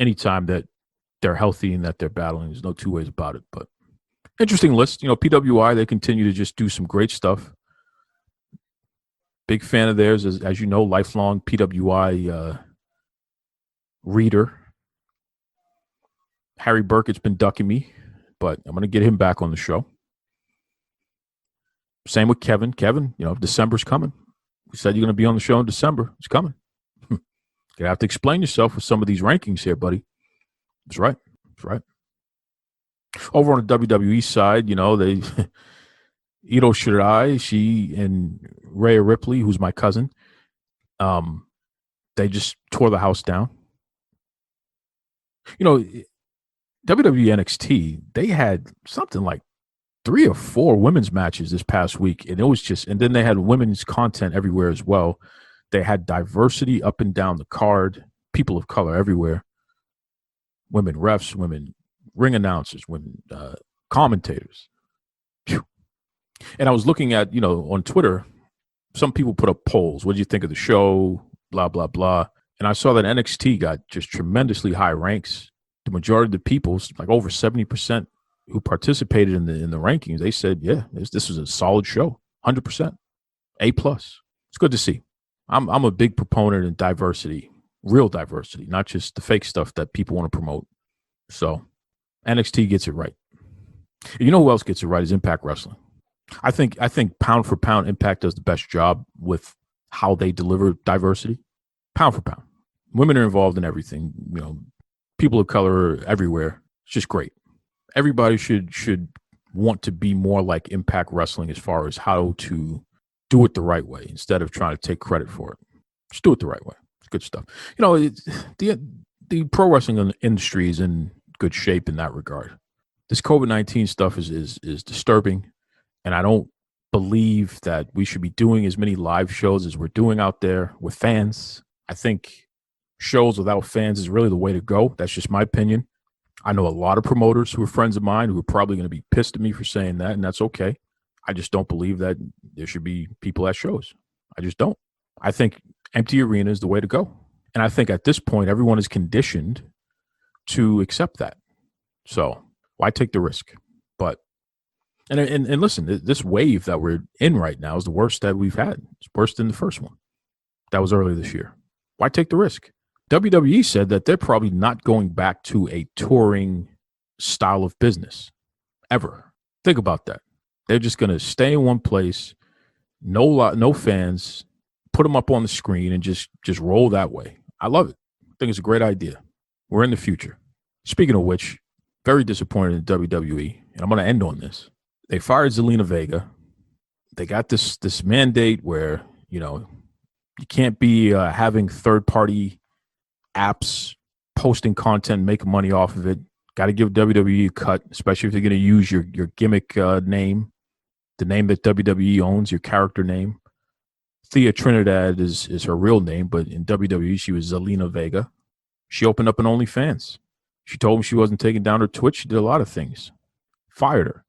Anytime that they're healthy and that they're battling, there's no two ways about it. But interesting list. PWI, they continue to just do some great stuff. Big fan of theirs, as you know, lifelong PWI reader. Harry Burkett's been ducking me, but I'm going to get him back on the show. Same with Kevin. Kevin, December's coming. We said you're going to be on the show in December. It's coming. You're going to have to explain yourself with some of these rankings here, buddy. That's right. Over on the WWE side, they Ito Shirai, she and Rhea Ripley, who's my cousin, they just tore the house down. WWE NXT, they had something like 3 or 4 women's matches this past week, and it was and then they had women's content everywhere as well. They had diversity up and down the card, people of color everywhere. Women refs, women ring announcers, women commentators. Phew. And I was looking at, on Twitter, some people put up polls. What did you think of the show? Blah, blah, blah. And I saw that NXT got just tremendously high ranks. The majority of the people, like over 70% who participated in the rankings, they said, yeah, this was a solid show, 100%, A+. It's good to see. I'm a big proponent in diversity, real diversity, not just the fake stuff that people want to promote. So NXT gets it right. You know who else gets it right is Impact Wrestling. I think pound for pound, Impact does the best job with how they deliver diversity. Pound for pound, women are involved in everything. People of color are everywhere. It's just great. Everybody should want to be more like Impact Wrestling as far as how to do it the right way instead of trying to take credit for it. Just do it the right way. It's good stuff. The pro wrestling industry is in good shape in that regard. This COVID-19 stuff is disturbing. And I don't believe that we should be doing as many live shows as we're doing out there with fans. I think shows without fans is really the way to go. That's just my opinion. I know a lot of promoters who are friends of mine who are probably going to be pissed at me for saying that, and that's okay. I just don't believe that there should be people at shows. I just don't. I think empty arena is the way to go. And I think at this point, everyone is conditioned to accept that. So why take the risk? But And listen, this wave that we're in right now is the worst that we've had. It's worse than the first one. That was earlier this year. Why take the risk? WWE said that they're probably not going back to a touring style of business ever. Think about that. They're just going to stay in one place, no fans, put them up on the screen and just roll that way. I love it. I think it's a great idea. We're in the future. Speaking of which, very disappointed in WWE, and I'm going to end on this. They fired Zelina Vega. They got this mandate where, you can't be having third-party apps posting content, making money off of it. Got to give WWE a cut, especially if they're going to use your gimmick name, the name that WWE owns, your character name. Thea Trinidad is her real name, but in WWE, she was Zelina Vega. She opened up an OnlyFans. She told me she wasn't taking down her Twitch. She did a lot of things. Fired her.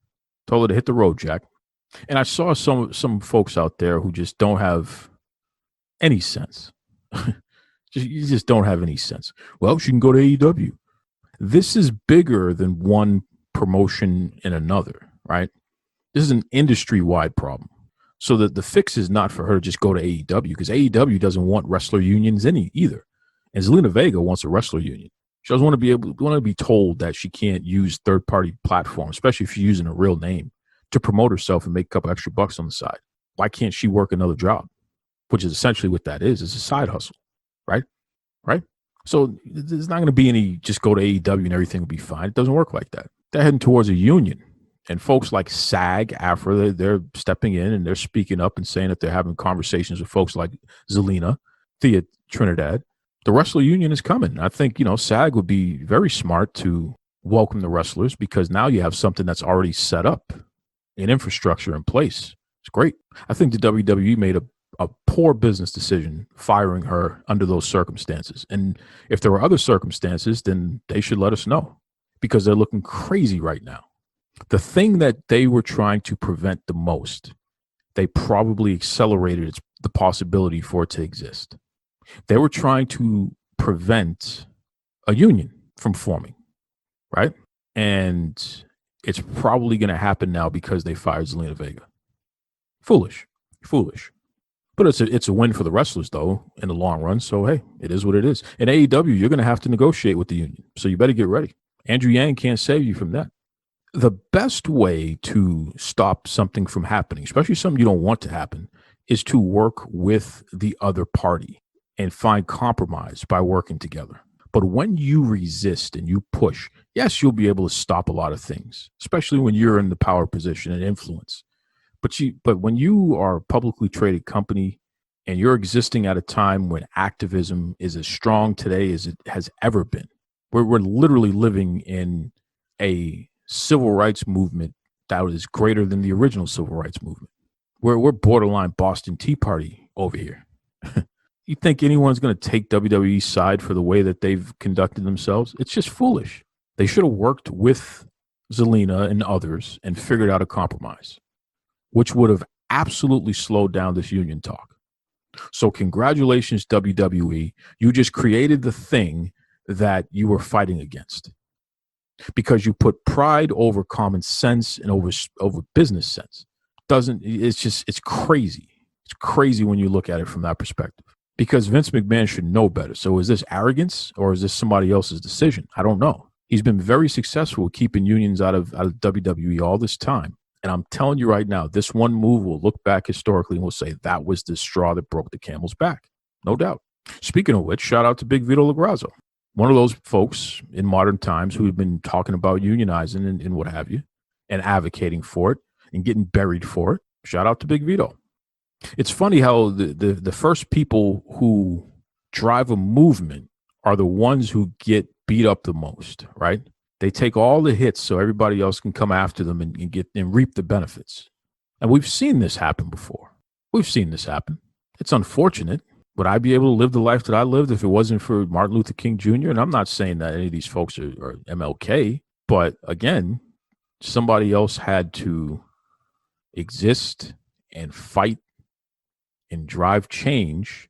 Told her to hit the road, Jack. And I saw some folks out there who just don't have any sense. You just don't have any sense. Well, she can go to AEW. This is bigger than one promotion in another, right? This is an industry-wide problem. So that the fix is not for her to just go to AEW, because AEW doesn't want wrestler unions either. And Zelina Vega wants a wrestler union. She doesn't want to be told that she can't use third-party platforms, especially if she's using a real name, to promote herself and make a couple extra bucks on the side. Why can't she work another job? Which is essentially what that is. It's a side hustle, right? Right? So there's not going to be any just go to AEW and everything will be fine. It doesn't work like that. They're heading towards a union. And folks like SAG-AFTRA, they're stepping in and they're speaking up and saying that they're having conversations with folks like Zelina, Thea Trinidad. The wrestler union is coming. I think, SAG would be very smart to welcome the wrestlers, because now you have something that's already set up, an infrastructure in place. It's great. I think the WWE made a poor business decision firing her under those circumstances. And if there were other circumstances, then they should let us know, because they're looking crazy right now. The thing that they were trying to prevent the most, they probably accelerated the possibility for it to exist. They were trying to prevent a union from forming, right? And it's probably going to happen now because they fired Zelina Vega. Foolish. But it's a win for the wrestlers, though, in the long run. So, hey, it is what it is. In AEW, you're going to have to negotiate with the union. So you better get ready. Andrew Yang can't save you from that. The best way to stop something from happening, especially something you don't want to happen, is to work with the other party and find compromise by working together. But when you resist and you push, yes, you'll be able to stop a lot of things, especially when you're in the power position and influence. But when you are a publicly traded company and you're existing at a time when activism is as strong today as it has ever been, we're literally living in a civil rights movement that is greater than the original civil rights movement. We're borderline Boston Tea Party over here. You think anyone's going to take WWE's side for the way that they've conducted themselves? It's just foolish. They should have worked with Zelina and others and figured out a compromise. which would have absolutely slowed down this union talk. So congratulations, WWE. You just created the thing that you were fighting against because you put pride over common sense and over business sense. It's crazy. It's crazy when you look at it from that perspective, because Vince McMahon should know better. So is this arrogance or is this somebody else's decision? I don't know. He's been very successful keeping unions out of WWE all this time. And I'm telling you right now, this one move will look back historically and will say that was the straw that broke the camel's back. No doubt. Speaking of which, shout out to Big Vito LaGrazzo, one of those folks in modern times who have been talking about unionizing and what have you, and advocating for it and getting buried for it. Shout out to Big Vito. It's funny how the first people who drive a movement are the ones who get beat up the most, right? They take all the hits so everybody else can come after them and get and reap the benefits. And we've seen this happen before. We've seen this happen. It's unfortunate. Would I be able to live the life that I lived if it wasn't for Martin Luther King Jr.? And I'm not saying that any of these folks are MLK, but again, somebody else had to exist and fight and drive change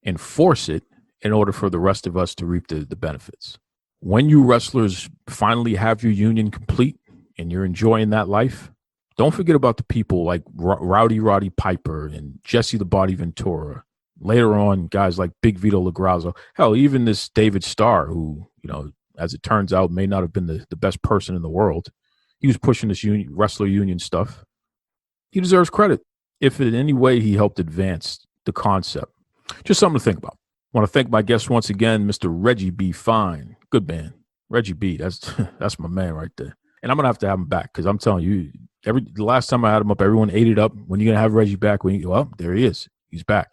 and force it in order for the rest of us to reap the benefits. When you wrestlers finally have your union complete and you're enjoying that life, don't forget about the people like Rowdy Roddy Piper and Jesse the Body Ventura. Later on, guys like Big Vito LaGrazzo. Hell, even this David Starr, who, as it turns out, may not have been the best person in the world. He was pushing this wrestler union stuff. He deserves credit if in any way he helped advance the concept. Just something to think about. I want to thank my guest once again, Mr. Reggie B Fine. Good man. Reggie B, that's my man right there. And I'm going to have him back because I'm telling you, the last time I had him up, everyone ate it up. When are you going to have Reggie back? Well, there he is. He's back.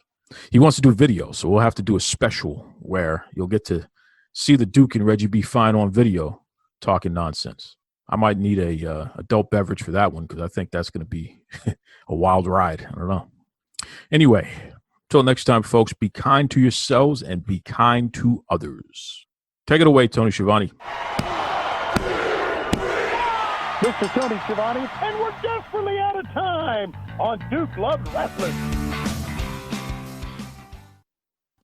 He wants to do video, so we'll have to do a special where you'll get to see the Duke and Reggie B Fine on video talking nonsense. I might need a adult beverage for that one because I think that's going to be a wild ride. I don't know. Anyway, until next time, folks, be kind to yourselves and be kind to others. Take it away, Tony Schiavone.
Mr. Tony Schiavone, and we're desperately out of time on Duke Loves Wrestling.